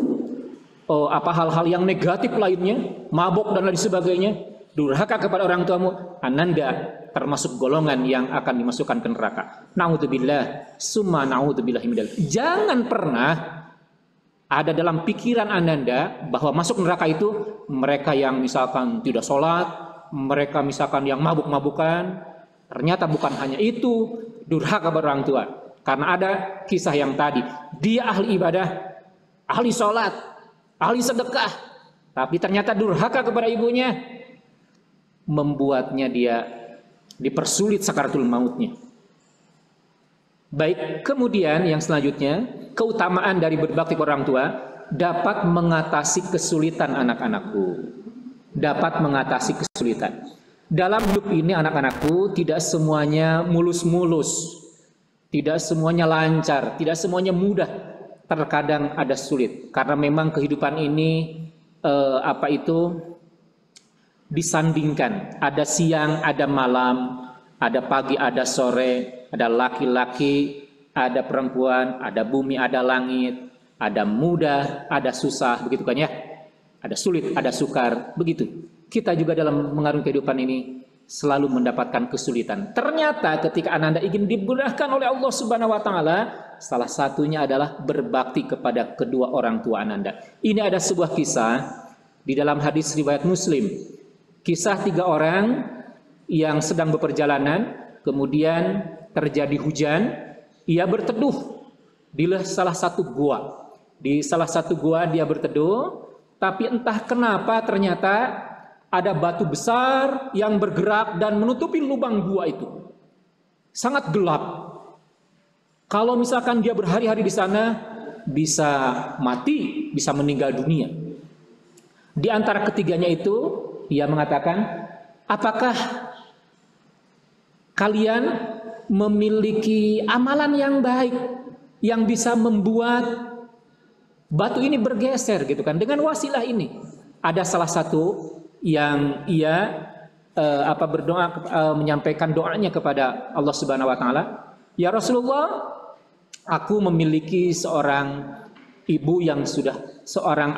hal-hal yang negatif lainnya, mabuk dan lain sebagainya, durhaka kepada orang tuamu, Ananda termasuk golongan yang akan dimasukkan ke neraka. Naudzubillah, summa naudzubillah minal. Jangan pernah ada dalam pikiran Ananda bahwa masuk neraka itu mereka yang misalkan tidak sholat, mereka misalkan yang mabuk-mabukan. Ternyata bukan hanya itu, durhaka kepada orang tua. Karena ada kisah yang tadi, dia ahli ibadah, ahli sholat, ahli sedekah, tapi ternyata durhaka kepada ibunya, membuatnya dia dipersulit sakaratul mautnya. Baik, kemudian yang selanjutnya, keutamaan dari berbakti kepada orang tua dapat mengatasi kesulitan anak-anakku. Dapat mengatasi kesulitan. Dalam hidup ini anak-anakku tidak semuanya mulus-mulus. Tidak semuanya lancar, tidak semuanya mudah. Terkadang ada sulit. Karena memang kehidupan ini disandingkan. Ada siang, ada malam, ada pagi, ada sore, ada laki-laki, ada perempuan, ada bumi, ada langit, ada mudah, ada susah, begitu kan ya? Ada sulit, ada sukar, begitu. Kita juga dalam mengarungi kehidupan ini selalu mendapatkan kesulitan. Ternyata ketika Ananda ingin dimudahkan oleh Allah Subhanahu wa taala, salah satunya adalah berbakti kepada kedua orang tua Ananda. Ini ada sebuah kisah di dalam hadis riwayat Muslim. Kisah 3 orang yang sedang beperjalanan, kemudian terjadi hujan, ia berteduh di salah satu gua. Di salah satu gua dia berteduh, tapi entah kenapa ternyata ada batu besar yang bergerak dan menutupi lubang gua itu. Sangat gelap. Kalau misalkan dia berhari-hari di sana, bisa mati, bisa meninggal dunia. Di antara ketiganya itu, ia mengatakan, apakah kalian memiliki amalan yang baik yang bisa membuat batu ini bergeser gitu kan dengan wasilah ini? Ada salah satu yang ia berdoa, menyampaikan doanya kepada Allah Subhanahu wa taala, ya Rasulullah, aku memiliki seorang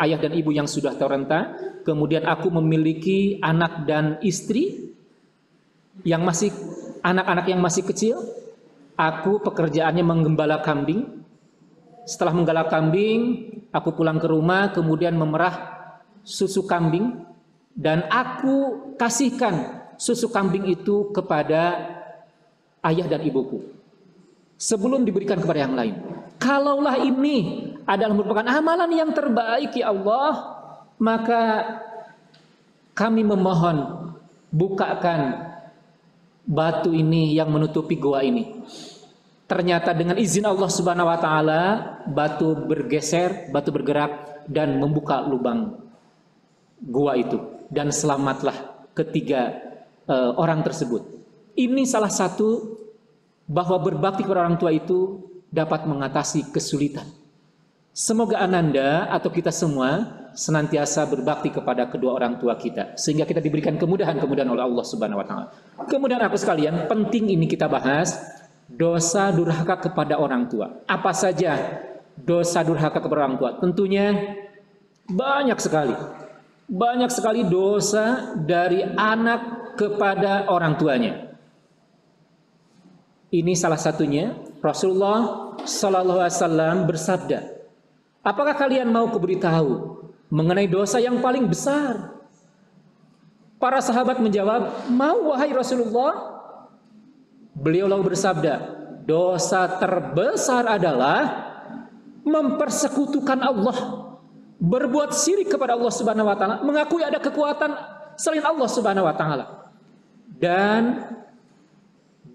ayah dan ibu yang sudah terrenta, kemudian aku memiliki anak dan istri yang masih anak-anak yang masih kecil. Aku pekerjaannya menggembala kambing. Setelah menggembala kambing, aku pulang ke rumah, kemudian memerah susu kambing. Dan aku kasihkan susu kambing itu kepada ayah dan ibuku sebelum diberikan kepada yang lain. Kalaulah ini adalah merupakan amalan yang terbaik ya Allah, maka kami memohon bukakan batu ini yang menutupi gua ini. Ternyata dengan izin Allah Subhanahu wa taala, batu bergeser, batu bergerak dan membuka lubang gua itu. Dan selamatlah ketiga orang tersebut. Ini salah satu bahwa berbakti kepada orang tua itu dapat mengatasi kesulitan. Semoga Ananda atau kita semua senantiasa berbakti kepada kedua orang tua kita, sehingga kita diberikan kemudahan-kemudahan oleh Allah Subhanahu wa taala. Kemudian aku sekalian, penting ini kita bahas dosa durhaka kepada orang tua. Apa saja dosa durhaka kepada orang tua? Tentunya banyak sekali. Banyak sekali dosa dari anak kepada orang tuanya. Ini salah satunya. Rasulullah Sallallahu Alaihi Wasallam bersabda, apakah kalian mau kuberitahu mengenai dosa yang paling besar? Para sahabat menjawab, mau wahai Rasulullah. Beliau lalu bersabda, dosa terbesar adalah mempersekutukan Allah, berbuat syirik kepada Allah Subhanahu wa taala, mengakui ada kekuatan selain Allah Subhanahu wa taala, dan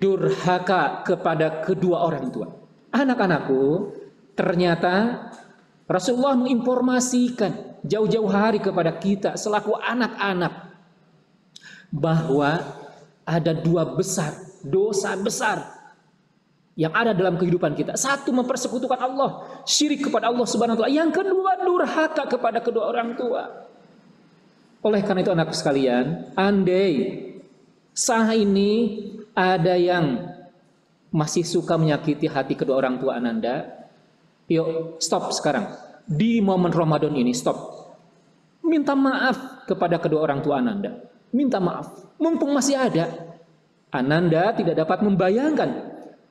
durhaka kepada kedua orang tua. Anak-anakku, ternyata Rasulullah menginformasikan jauh-jauh hari kepada kita selaku anak-anak bahwa ada dua dosa besar yang ada dalam kehidupan kita. Satu, mempersekutukan Allah, syirik kepada Allah Subhanahu wa taala. Yang kedua, durhaka kepada kedua orang tua. Oleh karena itu anakku sekalian, andai saat ini ada yang masih suka menyakiti hati kedua orang tua Ananda, yuk stop sekarang. Di momen Ramadan ini stop. Minta maaf kepada kedua orang tua Ananda. Minta maaf, mumpung masih ada. Ananda tidak dapat membayangkan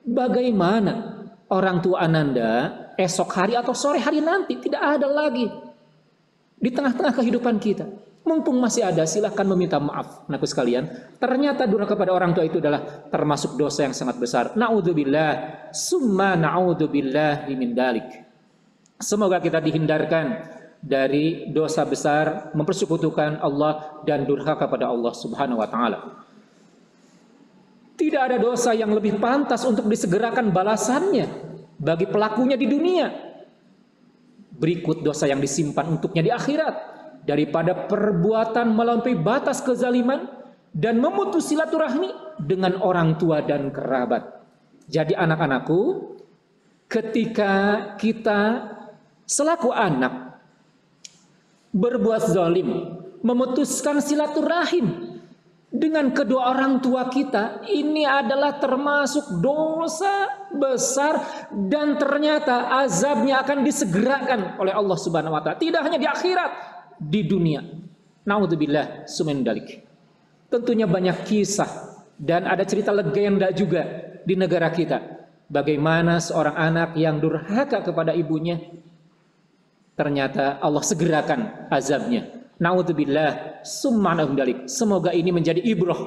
bagaimana orang tua Ananda esok hari atau sore hari nanti tidak ada lagi di tengah-tengah kehidupan kita. Mumpung masih ada, silahkan meminta maaf, anakku sekalian. Ternyata durhaka kepada orang tua itu adalah termasuk dosa yang sangat besar. Na'udzubillah, summa na'udzubillah min dalik. Semoga kita dihindarkan dari dosa besar, mempersekutukan Allah dan durhaka pada Allah Subhanahu wa taala. Tidak ada dosa yang lebih pantas untuk disegerakan balasannya bagi pelakunya di dunia. Berikut dosa yang disimpan untuknya di akhirat, daripada perbuatan melampaui batas kezaliman dan memutus silaturahmi dengan orang tua dan kerabat. Jadi anak-anakku, ketika kita selaku anak berbuat zalim, memutuskan silaturahim dengan kedua orang tua kita, ini adalah termasuk dosa besar dan ternyata azabnya akan disegerakan oleh Allah Subhanahu wa taala. Tidak hanya di akhirat, di dunia. Naudzubillah sumin dalik. Tentunya banyak kisah dan ada cerita legenda juga di negara kita. Bagaimana seorang anak yang durhaka kepada ibunya, ternyata Allah segerakan azabnya. Naudzubillah summa dalik. Semoga ini menjadi ibrah,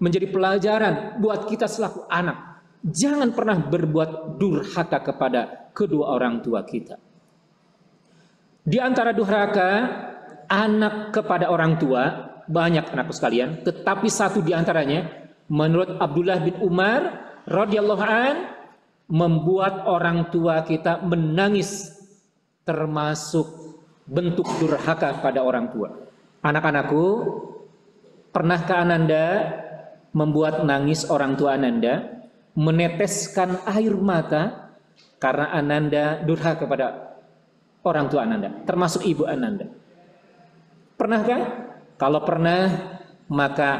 menjadi pelajaran buat kita selaku anak. Jangan pernah berbuat durhaka kepada kedua orang tua kita. Di antara durhaka anak kepada orang tua banyak anakku sekalian, tetapi satu di antaranya menurut Abdullah bin Umar radhiyallahu an membuat orang tua kita menangis, termasuk bentuk durhaka pada orang tua. Anak-anakku, pernahkah Ananda membuat nangis orang tua Ananda, meneteskan air mata karena Ananda durhaka kepada orang tua Ananda, termasuk ibu Ananda? Pernahkah? Kalau pernah, maka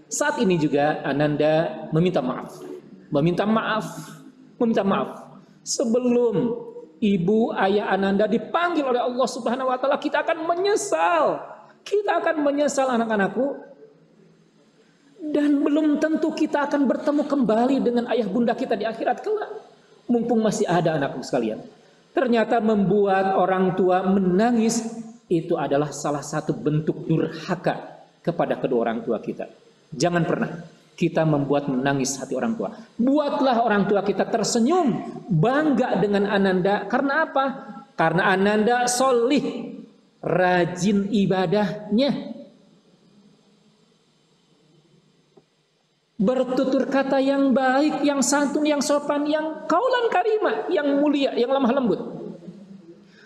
saat ini juga Ananda meminta maaf. Meminta maaf. Meminta maaf. Sebelum ibu, ayah Ananda dipanggil oleh Allah Subhanahu wa taala, kita akan menyesal. Kita akan menyesal anak-anakku. Dan belum tentu kita akan bertemu kembali dengan ayah bunda kita di akhirat kelak. Mumpung masih ada anakku sekalian. Ternyata membuat orang tua menangis itu adalah salah satu bentuk durhaka kepada kedua orang tua kita. Jangan pernah kita membuat menangis hati orang tua. Buatlah orang tua kita tersenyum, bangga dengan Ananda. Karena apa? Karena Ananda solih, rajin ibadahnya, bertutur kata yang baik, yang santun, yang sopan, yang kaulan karimah, yang mulia, yang lemah lembut.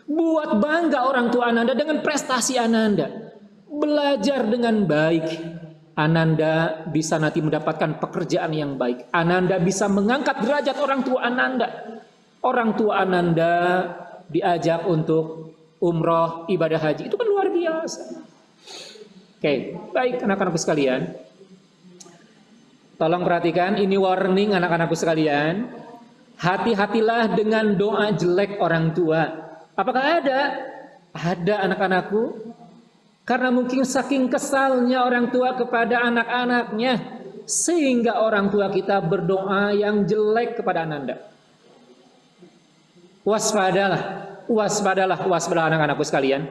Buat bangga orang tua Ananda dengan prestasi Ananda. Belajar dengan baik, Ananda bisa nanti mendapatkan pekerjaan yang baik. Ananda bisa mengangkat derajat orang tua Ananda. Orang tua Ananda diajak untuk umroh, ibadah haji. Itu kan luar biasa. Oke, baik anak-anakku sekalian. Tolong perhatikan, ini warning anak-anakku sekalian. Hati-hatilah dengan doa jelek orang tua. Apakah ada? Ada anak-anakku. Karena mungkin saking kesalnya orang tua kepada anak-anaknya, sehingga orang tua kita berdoa yang jelek kepada Ananda. Waspadalah anak-anakku sekalian.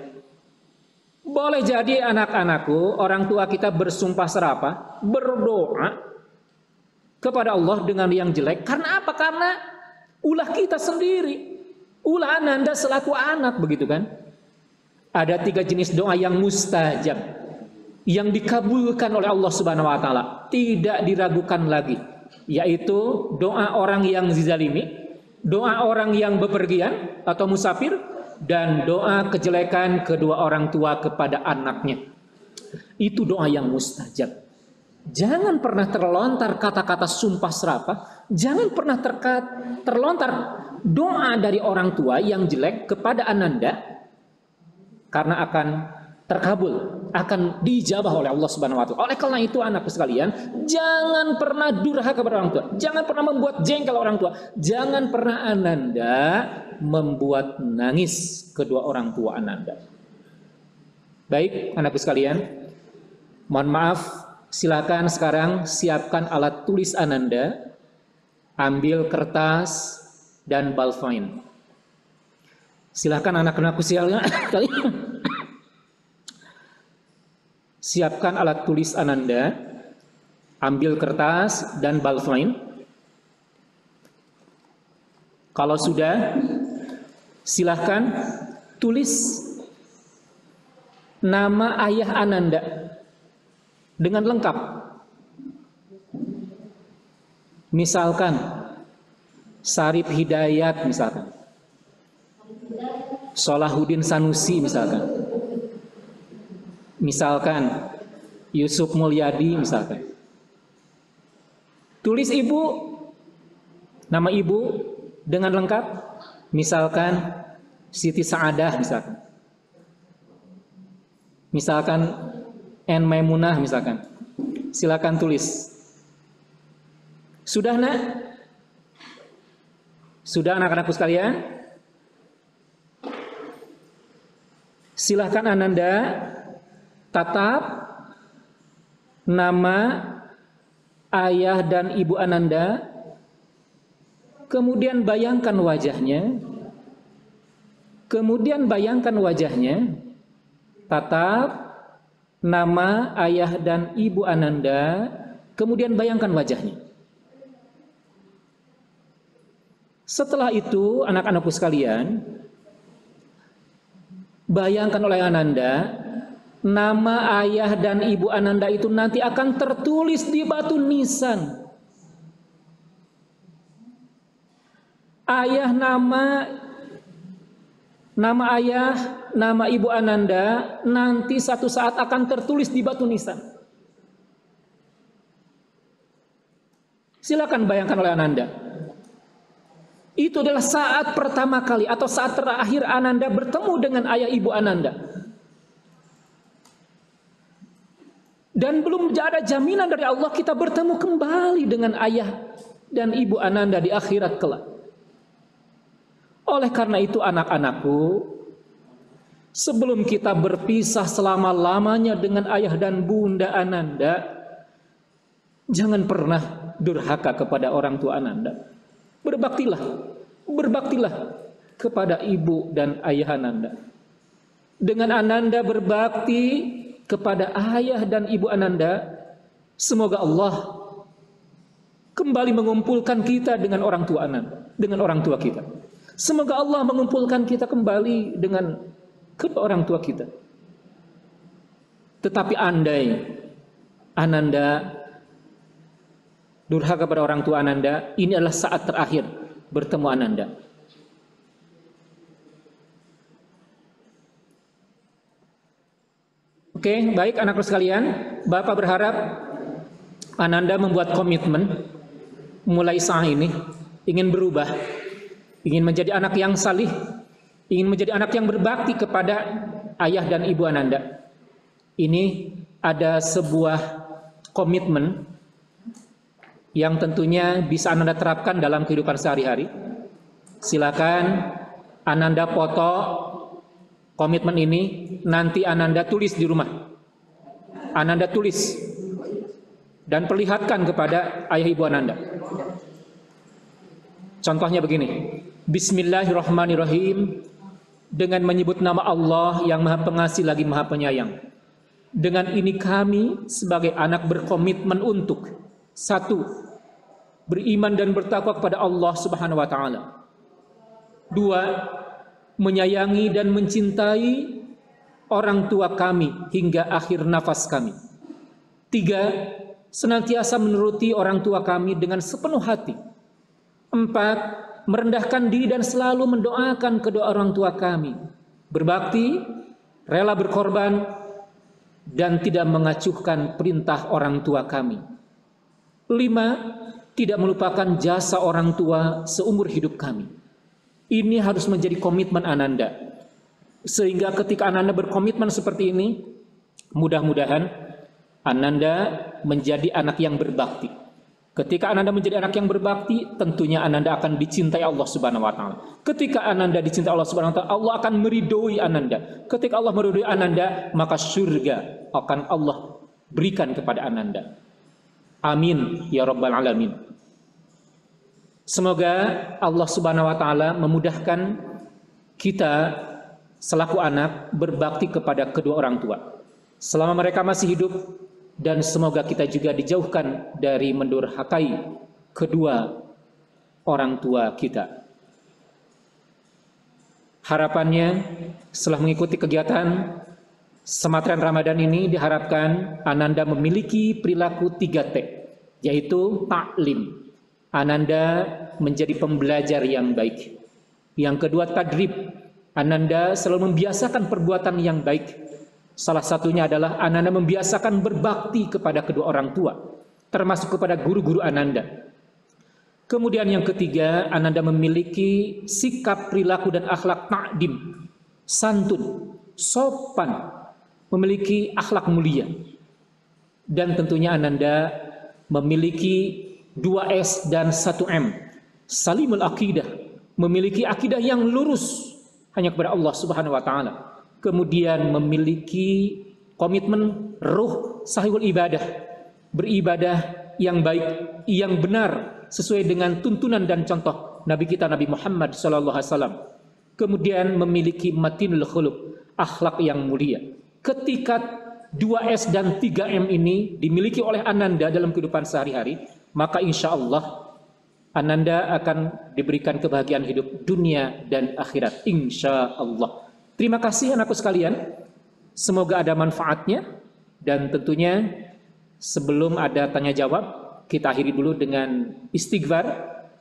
Boleh jadi anak-anakku, orang tua kita bersumpah serapah, berdoa kepada Allah dengan yang jelek. Karena apa? Karena ulah kita sendiri, ulah Ananda selaku anak, begitu kan? Ada 3 jenis doa yang mustajab, yang dikabulkan oleh Allah Subhanahu wa taala, tidak diragukan lagi, yaitu doa orang yang zalimi, doa orang yang bepergian atau musafir, dan doa kejelekan kedua orang tua kepada anaknya. Itu doa yang mustajab. Jangan pernah terlontar kata-kata sumpah serapah, jangan pernah terlontar doa dari orang tua yang jelek kepada Ananda, karena akan terkabul, akan dijabah oleh Allah Subhanahu wa taala. Oleh karena itu anakku sekalian, jangan pernah durhaka kepada orang tua, jangan pernah membuat jengkel orang tua, jangan pernah Ananda membuat nangis kedua orang tua Ananda. Baik, anakku sekalian, mohon maaf, silakan sekarang siapkan alat tulis Ananda, ambil kertas dan ballpoint. Silakan anak-anakku sekalian, siapkan alat tulis Ananda, ambil kertas dan ballpoint. Kalau sudah, silahkan tulis nama ayah Ananda dengan lengkap. Misalkan Sarip Hidayat, misalkan Solahuddin Sanusi, misalkan Yusuf Mulyadi, misalkan. Tulis ibu, nama ibu dengan lengkap, misalkan Siti Saadah, misalkan N Maimunah, misalkan. Silakan tulis. Sudah, nak? Sudah, anak-anakku sekalian? Silahkan Ananda tatap nama ayah dan ibu Ananda, kemudian bayangkan wajahnya, tatap nama ayah dan ibu Ananda, kemudian bayangkan wajahnya. Setelah itu, anak-anakku sekalian, bayangkan oleh Ananda, nama ayah dan ibu Ananda itu nanti akan tertulis di batu nisan. Nama ayah, nama ibu Ananda nanti satu saat akan tertulis di batu nisan. Silakan bayangkan oleh Ananda. Itu adalah saat pertama kali atau saat terakhir Ananda bertemu dengan ayah ibu Ananda. Dan belum ada jaminan dari Allah kita bertemu kembali dengan ayah dan ibu Ananda di akhirat kelak. Oleh karena itu anak-anakku, sebelum kita berpisah selama-lamanya dengan ayah dan bunda Ananda, jangan pernah durhaka kepada orang tua Ananda. Berbaktilah kepada ibu dan ayah Ananda. Dengan Ananda berbakti kepada ayah dan ibu Ananda, semoga Allah kembali mengumpulkan kita dengan orang tua Ananda, dengan orang tua kita. Semoga Allah mengumpulkan kita kembali dengan kedua orang tua kita. Tetapi andai Ananda durhaka kepada orang tua Ananda, ini adalah saat terakhir bertemu Ananda. Oke, baik anakku sekalian, Bapak berharap Ananda membuat komitmen mulai saat ini ingin berubah, ingin menjadi anak yang salih, ingin menjadi anak yang berbakti kepada ayah dan ibu Ananda. Ini ada sebuah komitmen yang tentunya bisa Ananda terapkan dalam kehidupan sehari-hari. Silakan Ananda foto Komitmen ini nanti Ananda tulis di rumah. Ananda tulis dan perlihatkan kepada ayah ibu Ananda. Contohnya begini, Bismillahirrahmanirrahim, dengan menyebut nama Allah yang Maha Pengasih lagi Maha Penyayang. Dengan ini kami sebagai anak berkomitmen untuk: 1. Beriman dan bertakwa kepada Allah Subhanahu wa taala. 2. Menyayangi dan mencintai orang tua kami hingga akhir nafas kami. 3. Senantiasa menuruti orang tua kami dengan sepenuh hati. 4. Merendahkan diri dan selalu mendoakan kedua orang tua kami. Berbakti, rela berkorban, dan tidak mengacuhkan perintah orang tua kami. 5. Tidak melupakan jasa orang tua seumur hidup kami. Ini harus menjadi komitmen Ananda. Sehingga ketika Ananda berkomitmen seperti ini, mudah-mudahan Ananda menjadi anak yang berbakti. Ketika Ananda menjadi anak yang berbakti, tentunya Ananda akan dicintai Allah Subhanahu wa taala. Ketika Ananda dicintai Allah Subhanahu wa taala, Allah akan meridhoi Ananda. Ketika Allah meridhoi Ananda, maka surga akan Allah berikan kepada Ananda. Amin ya rabbal alamin. Semoga Allah Subhanahu wa taala memudahkan kita selaku anak berbakti kepada kedua orang tua selama mereka masih hidup, dan semoga kita juga dijauhkan dari mendurhakai kedua orang tua kita. Harapannya setelah mengikuti kegiatan Sematren Ramadan ini, diharapkan Ananda memiliki perilaku 3T, yaitu taklim. Ananda menjadi pembelajar yang baik. Yang kedua, tadrib. Ananda selalu membiasakan perbuatan yang baik. Salah satunya adalah Ananda membiasakan berbakti kepada kedua orang tua, termasuk kepada guru-guru Ananda. Kemudian yang ketiga, Ananda memiliki sikap, perilaku, dan akhlak ta'dim, santun, sopan, memiliki akhlak mulia. Dan tentunya Ananda memiliki 2S dan 1M, salimul akidah, memiliki akidah yang lurus hanya kepada Allah Subhanahu wa taala. Kemudian memiliki komitmen ruh sahihul ibadah, beribadah yang baik, yang benar sesuai dengan tuntunan dan contoh Nabi kita Nabi Muhammad sallallahu alaihi wasallam. Kemudian memiliki matinul khuluq, akhlak yang mulia. Ketika 2S dan 3M ini dimiliki oleh Ananda dalam kehidupan sehari-hari, maka insya Allah Ananda akan diberikan kebahagiaan hidup dunia dan akhirat, insya Allah. Terima kasih anakku sekalian, semoga ada manfaatnya. Dan tentunya sebelum ada tanya jawab, kita akhiri dulu dengan istighfar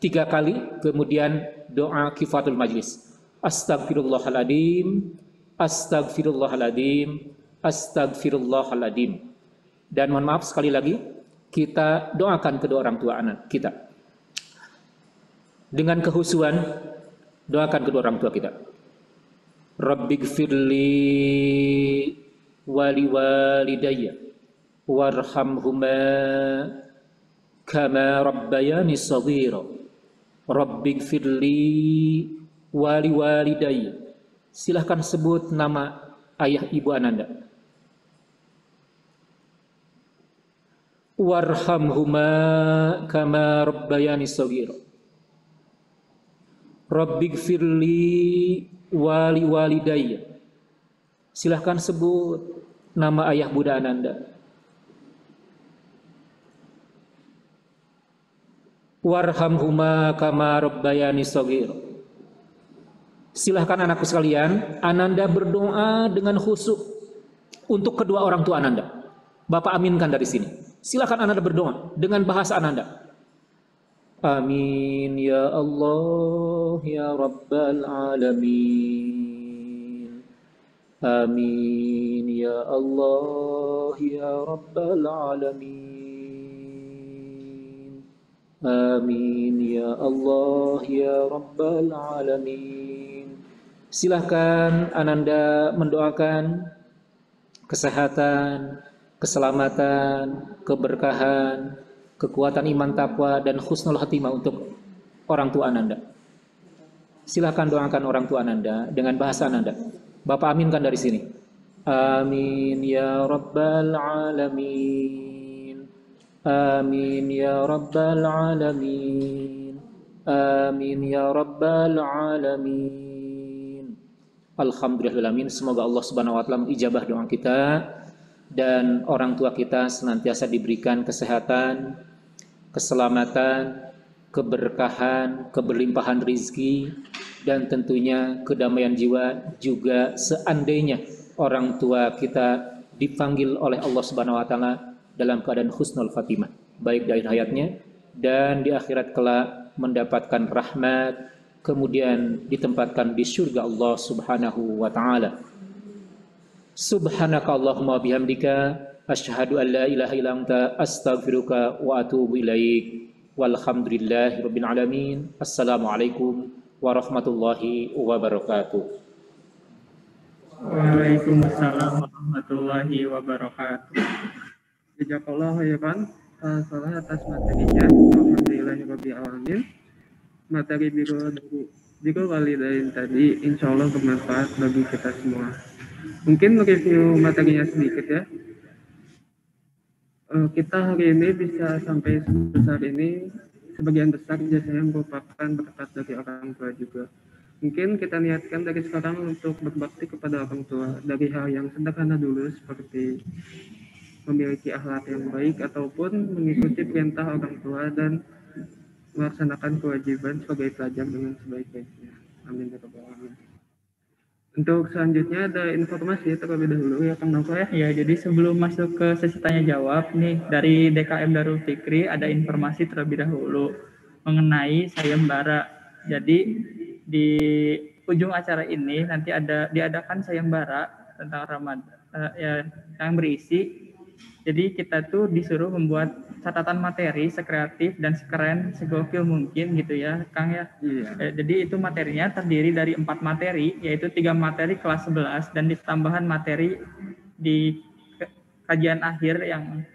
3 kali, kemudian doa kifatul majlis. Astagfirullahaladzim, astagfirullahaladzim, astagfirullahaladzim. Dan mohon maaf sekali lagi, kita doakan kedua orang tua anak kita. Dengan kehusuan, doakan kedua orang tua kita. Rabbighfirli wali walidayya warhamhuma kama rabbayani shaghira. Rabbighfirli wali walidayya. Silahkan sebut nama ayah ibu Ananda. Warhamhuma kama rabbayani shaghira. Rabbighfirli wali walidayya. Silahkan sebut nama ayah bunda Ananda. Warhamhuma kama rabbayani shaghira. Silahkan anakku sekalian, Ananda berdoa dengan khusyuk untuk kedua orang tua Ananda. Bapak aminkan dari sini. Silakan Ananda berdoa dengan bahasa Ananda. Amin ya Allah ya Rabbal Alamin. Amin ya Allah ya Rabbal Alamin. Amin ya Allah ya Rabbal Alamin. Silahkan Ananda mendoakan kesehatan, keselamatan, keberkahan, kekuatan iman takwa, dan husnul khatimah untuk orang tua Ananda. Silakan doakan orang tua Ananda dengan bahasa Ananda. Bapak aminkan dari sini. Amin ya rabbal alamin. Amin ya rabbal alamin. Amin ya rabbal alamin. Alhamdulillahirrahmanirrahim. Semoga Allah Subhanahu wa taala mengijabah doa kita dan orang tua kita senantiasa diberikan kesehatan, keselamatan, keberkahan, keberlimpahan rizki, dan tentunya kedamaian jiwa. Juga seandainya orang tua kita dipanggil oleh Allah Subhanahu wa taala dalam keadaan husnul khatimah, baik dari hayatnya dan di akhirat kelak mendapatkan rahmat, kemudian ditempatkan di surga Allah Subhanahu wa taala. Subhanaka Allahumma bihamdika asyhadu an la ilaha illa anta astaghfiruka wa atubu ilaik. Walhamdulillahirabbil alamin. Assalamualaikum warahmatullahi wabarakatuh. Waalaikumsalam warahmatullahi wabarakatuh. Jazakallah khairan salah atas materinya. Alhamdulillahirabbil alamin. Materi Biro Walidain tadi insya Allah bermanfaat bagi kita semua. Mungkin review materinya sedikit ya. Kita hari ini bisa sampai sebesar ini, sebagian besar biasanya merupakan berkat dari orang tua juga. Mungkin kita niatkan dari sekarang untuk berbakti kepada orang tua dari hal yang sederhana dulu, seperti memiliki akhlak yang baik ataupun mengikuti perintah orang tua dan melaksanakan kewajiban sebagai pelajar dengan sebaik-baiknya. Amin ya rabbal alamin. Untuk selanjutnya ada informasi terlebih dahulu ya Kang Nova ya. Ya, jadi sebelum masuk ke sesi tanya jawab nih dari DKM Darul Fikri ada informasi terlebih dahulu mengenai sayembara. Jadi di ujung acara ini nanti ada diadakan sayembara tentang Ramadan ya, yang berisi. Jadi kita tuh disuruh membuat catatan materi sekreatif dan sekeren, segokil mungkin gitu ya, Kang ya. Iya. Jadi itu materinya terdiri dari 4 materi, yaitu 3 materi kelas 11 dan ditambahan materi di kajian akhir yang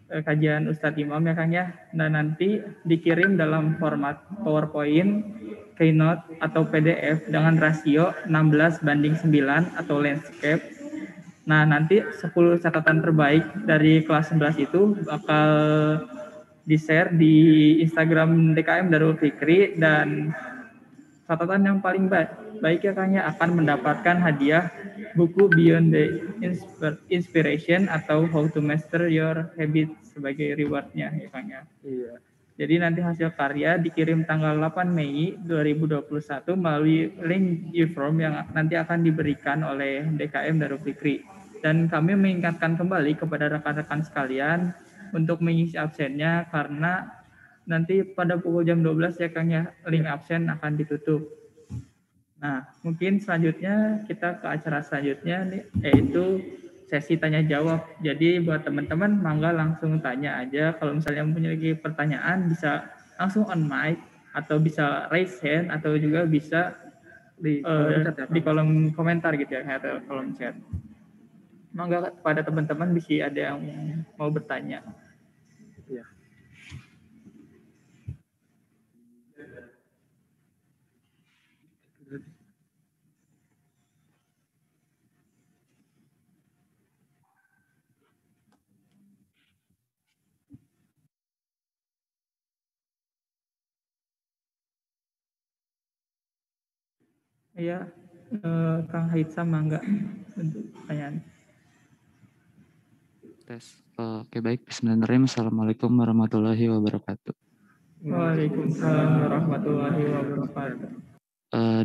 kajian Ustadz Imam ya Kang ya. Dan nanti dikirim dalam format PowerPoint, Keynote atau PDF dengan rasio 16:9 atau landscape. Nah, nanti 10 catatan terbaik dari kelas 11 itu bakal di-share di Instagram DKM Darul Fikri, dan catatan yang paling baik ya Kang ya akan mendapatkan hadiah buku Beyond the Inspiration atau How to Master Your Habits sebagai rewardnya ya Kang ya. Iya. Jadi nanti hasil karya dikirim tanggal 8 Mei 2021 melalui link e-form yang nanti akan diberikan oleh DKM Darul Fikri. Dan kami mengingatkan kembali kepada rekan-rekan sekalian untuk mengisi absennya karena nanti pada pukul jam 12 ya Kang ya, link absen akan ditutup. Nah, mungkin selanjutnya kita ke acara selanjutnya nih, yaitu sesi tanya jawab. Jadi buat teman-teman mangga langsung tanya aja. Kalau misalnya mempunyai pertanyaan bisa langsung on mic atau bisa raise hand atau juga bisa di kolom komentar gitu ya, atau kolom chat. Mangga pada teman-teman bisa ada yang mau bertanya. Iya. Iya, Kang Haitsam mangga untuk pertanyaan. Tes. Oke baik. Bismillahirrahmanirrahim. Assalamualaikum warahmatullahi wabarakatuh. Waalaikumsalam warahmatullahi wabarakatuh.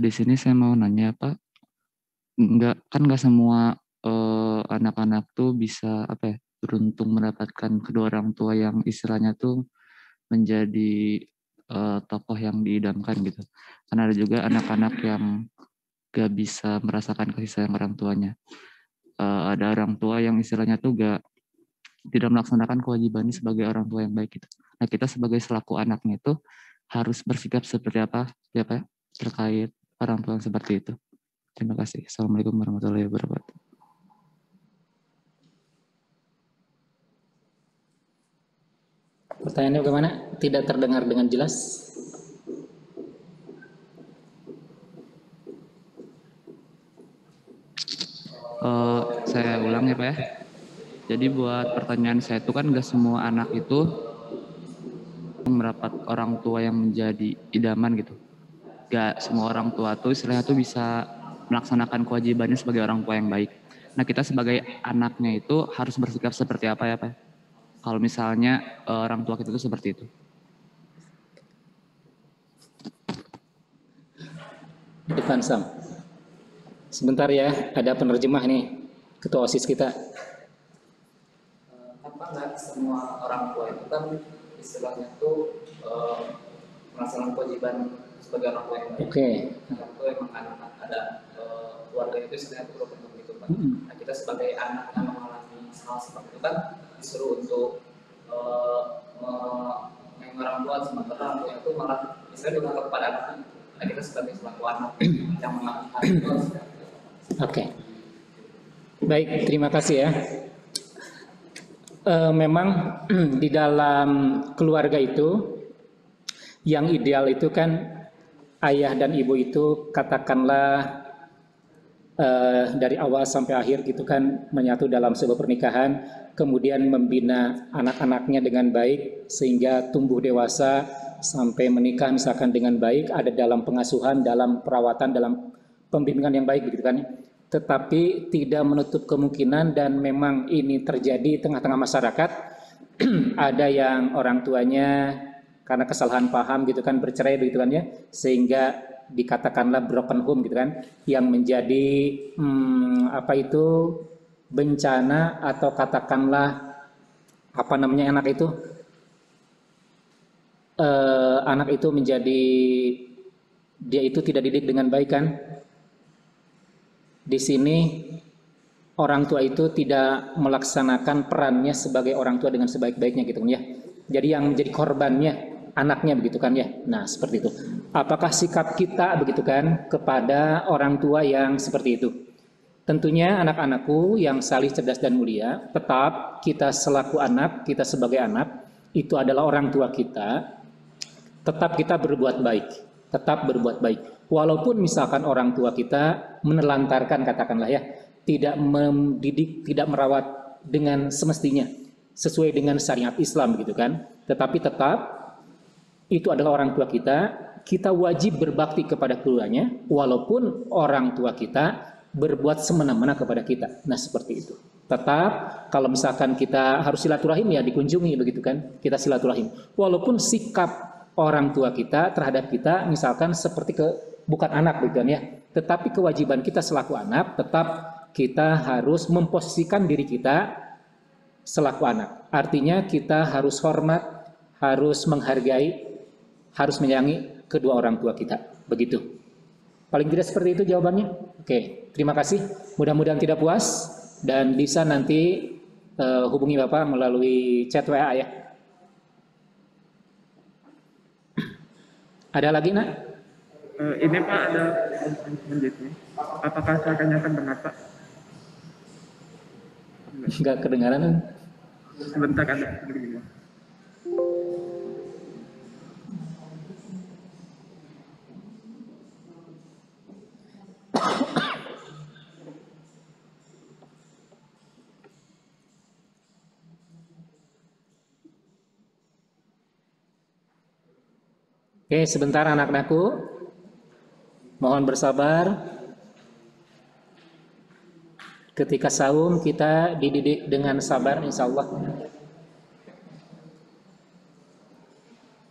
Di sini saya mau nanya Pak, nggak semua anak-anak tuh bisa beruntung mendapatkan kedua orang tua yang istilahnya tuh menjadi tokoh yang diidamkan gitu. Karena ada juga anak-anak yang gak bisa merasakan kasih sayang orang tuanya. Ada orang tua yang istilahnya tuh tidak melaksanakan kewajibannya sebagai orang tua yang baik gitu. Nah, kita sebagai selaku anaknya itu harus bersikap seperti apa ya Pak terkait orang tua yang seperti itu. Terima kasih. Assalamualaikum warahmatullahi wabarakatuh. Pertanyaannya bagaimana? Tidak terdengar dengan jelas. Saya ulang ya Pak ya. Jadi buat pertanyaan saya itu kan gak semua anak itu mendapat orang tua yang menjadi idaman gitu. Gak semua orang tua tuh istilahnya tuh bisa melaksanakan kewajibannya sebagai orang tua yang baik. Nah kita sebagai anaknya itu harus bersikap seperti apa ya Pak? Kalau misalnya orang tua kita itu seperti itu. Depan Sam. Sebentar ya, ada penerjemah nih, ketua OSIS kita. Apa nggak semua orang tua itu kan istilahnya tuh melaksanakan kewajiban sebagai orang tua yang baik. Oke. Orang tua emang ada keluarga itu istilahnya tuh broken home gitu Pak. Nah kita sebagai anak yang mengalami hal seperti itu kan disuruh untuk yang orang tua sementara orang tua itu malah misalnya dianggap kepada anaknya. Nah kita sebagai selaku anak yang mengalami hal itu. Oke. Baik, terima kasih ya. Memang di dalam keluarga itu yang ideal itu kan ayah dan ibu itu katakanlah dari awal sampai akhir gitu kan menyatu dalam sebuah pernikahan, kemudian membina anak-anaknya dengan baik sehingga tumbuh dewasa sampai menikah misalkan dengan baik, ada dalam pengasuhan, dalam perawatan, dalam pembimbingan yang baik begitu kan. Tetapi tidak menutup kemungkinan dan memang ini terjadi di tengah-tengah masyarakat. Ada yang orang tuanya karena kesalahan paham gitu kan bercerai begitu kan ya, sehingga dikatakanlah broken home gitu kan, yang menjadi bencana atau katakanlah anak itu menjadi dia itu tidak didik dengan baik kan. Di sini orang tua itu tidak melaksanakan perannya sebagai orang tua dengan sebaik-baiknya gitu kan ya. Jadi yang menjadi korbannya anaknya begitu kan ya. Nah, seperti itu. Apakah sikap kita begitu kan kepada orang tua yang seperti itu? Tentunya anak-anakku yang salih, cerdas dan mulia, tetap kita selaku anak, kita sebagai anak itu adalah orang tua kita. Tetap kita berbuat baik, tetap berbuat baik. Walaupun misalkan orang tua kita menelantarkan katakanlah ya, tidak mendidik, tidak merawat dengan semestinya, sesuai dengan syariat Islam begitu kan. Tetapi tetap itu adalah orang tua kita, kita wajib berbakti kepada keduanya, walaupun orang tua kita berbuat semena-mena kepada kita. Nah seperti itu. Tetap kalau misalkan kita harus silaturahim ya dikunjungi begitu kan, kita silaturahim. Walaupun sikap orang tua kita terhadap kita misalkan seperti bukan anak begitu ya, tetapi kewajiban kita selaku anak tetap kita harus memposisikan diri kita selaku anak. Artinya kita harus hormat, harus menghargai, harus menyayangi kedua orang tua kita. Begitu. Paling tidak seperti itu jawabannya. Oke, terima kasih. Mudah-mudahan tidak puas dan bisa nanti hubungi Bapak melalui chat WA ya. Ada lagi nak? Ini Pak ada selanjutnya. Apakah saya tanyakan benar Pak? Enggak kedengaran. Sebentar ada begini. Oke, sebentar anak-anakku. Mohon bersabar. Ketika saum kita dididik dengan sabar insya Allah.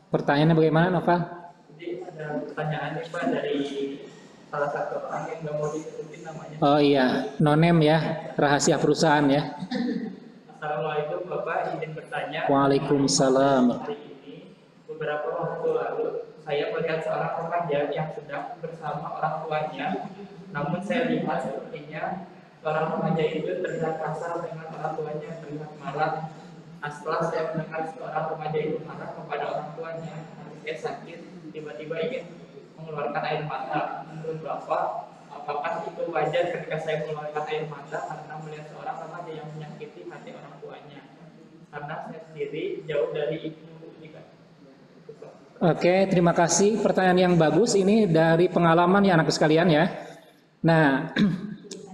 Pertanyaannya bagaimana Noval? Jadi ada pertanyaan nih Pak dari salah satu orang yang nggak mau disebutin namanya. Oh iya, nonem ya, rahasia perusahaan ya. Assalamualaikum Bapak, izin bertanya. Waalaikumsalam. Hari ini beberapa waktu lalu saya melihat seorang remaja yang sedang bersama orang tuanya, namun saya lihat sepertinya seorang remaja itu terlihat kasar dengan orang tuanya, terlihat marah. Nah, setelah saya mendengar seorang remaja itu marah kepada orang tuanya, saya sakit, tiba-tiba ingin mengeluarkan air mata. Menurut Bapak, apakah itu wajar ketika saya mengeluarkan air mata karena melihat seorang remaja yang menyakiti hati orang tuanya? Karena saya sendiri jauh dari itu. Oke, terima kasih. Pertanyaan yang bagus ini dari pengalaman ya anak sekalian ya. Nah,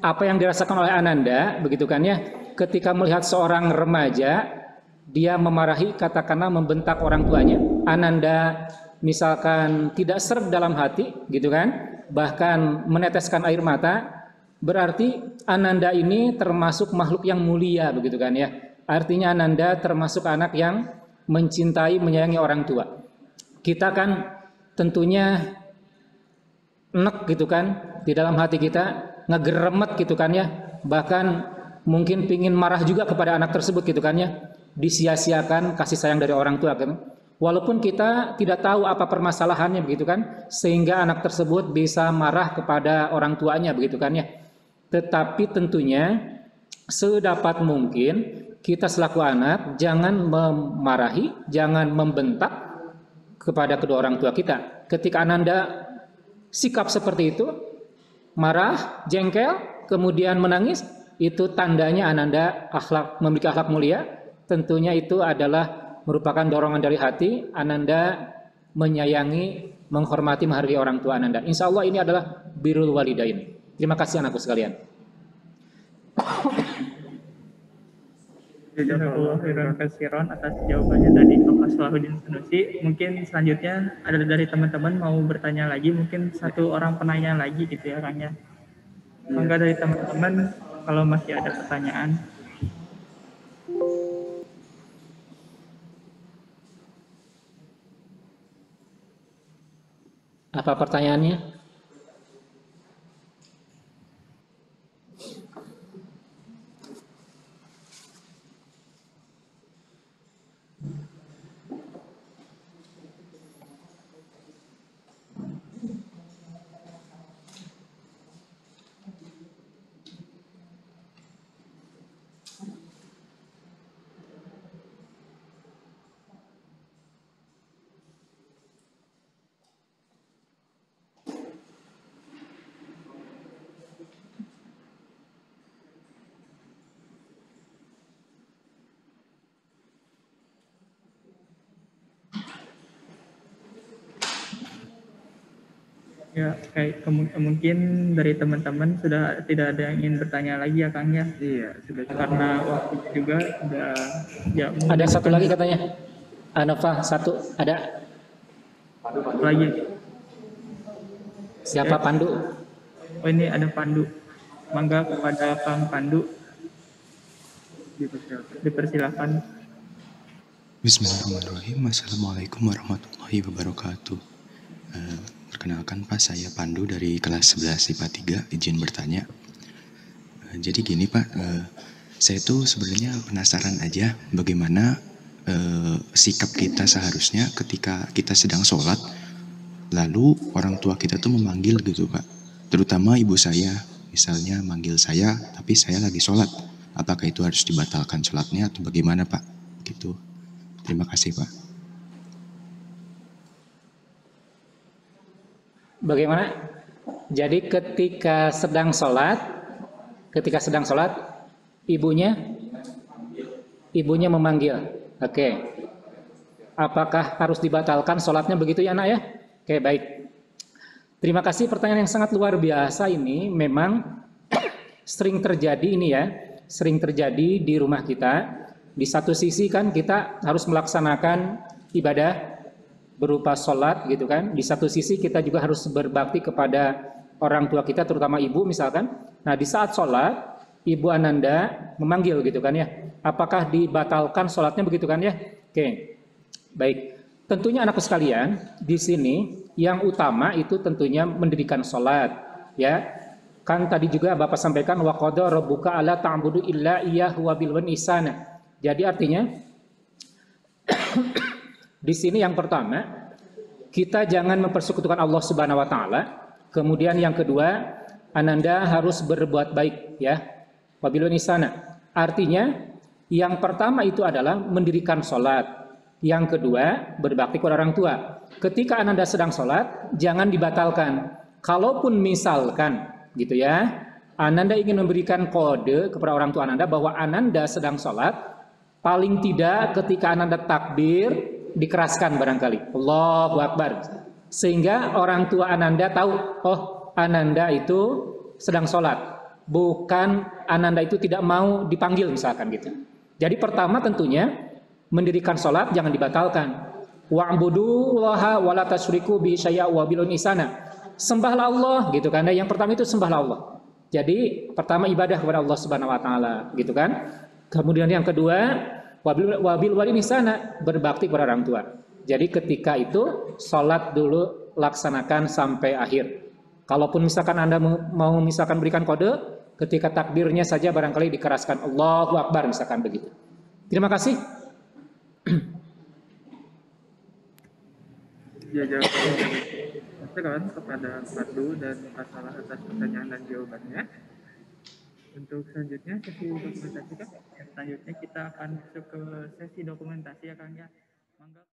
apa yang dirasakan oleh Ananda, begitu kan ya, ketika melihat seorang remaja, dia memarahi, katakanlah membentak orang tuanya. Ananda misalkan tidak seret dalam hati, gitu kan, bahkan meneteskan air mata, berarti Ananda ini termasuk makhluk yang mulia, begitu kan ya. Artinya Ananda termasuk anak yang mencintai, menyayangi orang tua. Kita kan tentunya enek gitu kan, di dalam hati kita ngegeremet gitu kan ya, bahkan mungkin pingin marah juga kepada anak tersebut gitu kan ya, disia-siakan kasih sayang dari orang tua kan. Walaupun kita tidak tahu apa permasalahannya begitu kan, sehingga anak tersebut bisa marah kepada orang tuanya begitu kan ya. Tetapi tentunya sedapat mungkin kita selaku anak jangan memarahi, jangan membentak kepada kedua orang tua kita. Ketika Ananda sikap seperti itu, marah, jengkel, kemudian menangis, itu tandanya Ananda memiliki akhlak mulia. Tentunya itu adalah merupakan dorongan dari hati Ananda menyayangi, menghormati, menghargai orang tua Ananda. Insya Allah ini adalah birrul walidain. Terima kasih anakku sekalian. Jazakallahu khairan katsiran atas jawabannya tadi Bapak Salahuddin Sanusi. Mungkin selanjutnya ada dari teman-teman mau bertanya lagi, mungkin satu orang penanya lagi gitu ya Kang ya. Mangga dari teman-teman kalau masih ada pertanyaan. Apa pertanyaannya? Ya, kayak mungkin dari teman-teman sudah tidak ada yang ingin bertanya lagi ya Kang ya. Iya, sudah. Karena waktu juga sudah ya. Ada satu lagi katanya. Anova satu ada. Satu lagi. Siapa Pandu? Oh ini ada Pandu. Mangga kepada Kang Pandu. Dipersilakan. Bismillahirrahmanirrahim. Assalamualaikum warahmatullahi wabarakatuh. Perkenalkan Pak, saya Pandu dari kelas 11 IPA 3, izin bertanya. Jadi gini Pak, saya tuh sebenarnya penasaran aja bagaimana sikap kita seharusnya ketika kita sedang sholat, lalu orang tua kita tuh memanggil gitu Pak. Terutama ibu saya, misalnya manggil saya, tapi saya lagi sholat. Apakah itu harus dibatalkan sholatnya atau bagaimana Pak? Gitu. Terima kasih Pak. Bagaimana? Jadi ketika sedang sholat, ibunya memanggil. Oke. Apakah harus dibatalkan sholatnya begitu ya anak ya? Oke, baik. Terima kasih, pertanyaan yang sangat luar biasa ini. Memang sering terjadi ini ya, sering terjadi di rumah kita. Di satu sisi kan kita harus melaksanakan ibadah berupa sholat gitu kan. Di satu sisi kita juga harus berbakti kepada orang tua kita, terutama ibu misalkan. Nah di saat sholat, ibu Ananda memanggil gitu kan ya. Apakah dibatalkan sholatnya begitu kan ya? Oke, baik. Tentunya anakku sekalian, di sini yang utama itu tentunya mendirikan sholat ya. Kan tadi juga Bapak sampaikan wa qada rabbuka alla ta'budu illa iyyahu wa bil ihsana. Jadi artinya di sini yang pertama, kita jangan mempersekutukan Allah Subhanahu wa taala. Kemudian yang kedua, Ananda harus berbuat baik ya. Wabil ihsana. Artinya yang pertama itu adalah mendirikan sholat. Yang kedua, berbakti kepada orang tua. Ketika Ananda sedang sholat, jangan dibatalkan. Kalaupun misalkan gitu ya, Ananda ingin memberikan kode kepada orang tua Ananda bahwa Ananda sedang sholat, paling tidak ketika Ananda takbir dikeraskan barangkali, Allahu Akbar, sehingga orang tua Ananda tahu, oh Ananda itu sedang sholat. bukan Ananda itu tidak mau dipanggil misalkan gitu. Jadi pertama tentunya mendirikan sholat jangan dibatalkan. Wa'budullaha wa la tasyriku bi syai'a wa bil ihsana. Sembahlah Allah gitu kan. Yang pertama itu sembahlah Allah. Jadi pertama ibadah kepada Allah Subhanahu wa taala gitu kan. Kemudian yang kedua wabil walidayni ihsana, berbakti kepada orang tua. Jadi ketika itu sholat dulu laksanakan sampai akhir. Kalaupun misalkan Anda mau misalkan berikan kode, ketika takbirnya saja barangkali dikeraskan Allahu Akbar misalkan begitu. Terima kasih. Ya, jawaban kepada Pandu dan masalah atas pertanyaan dan jawabannya. Untuk selanjutnya sesi dokumentasi kan? Selanjutnya kita akan masuk ke sesi dokumentasi ya Kang ya. Mangga.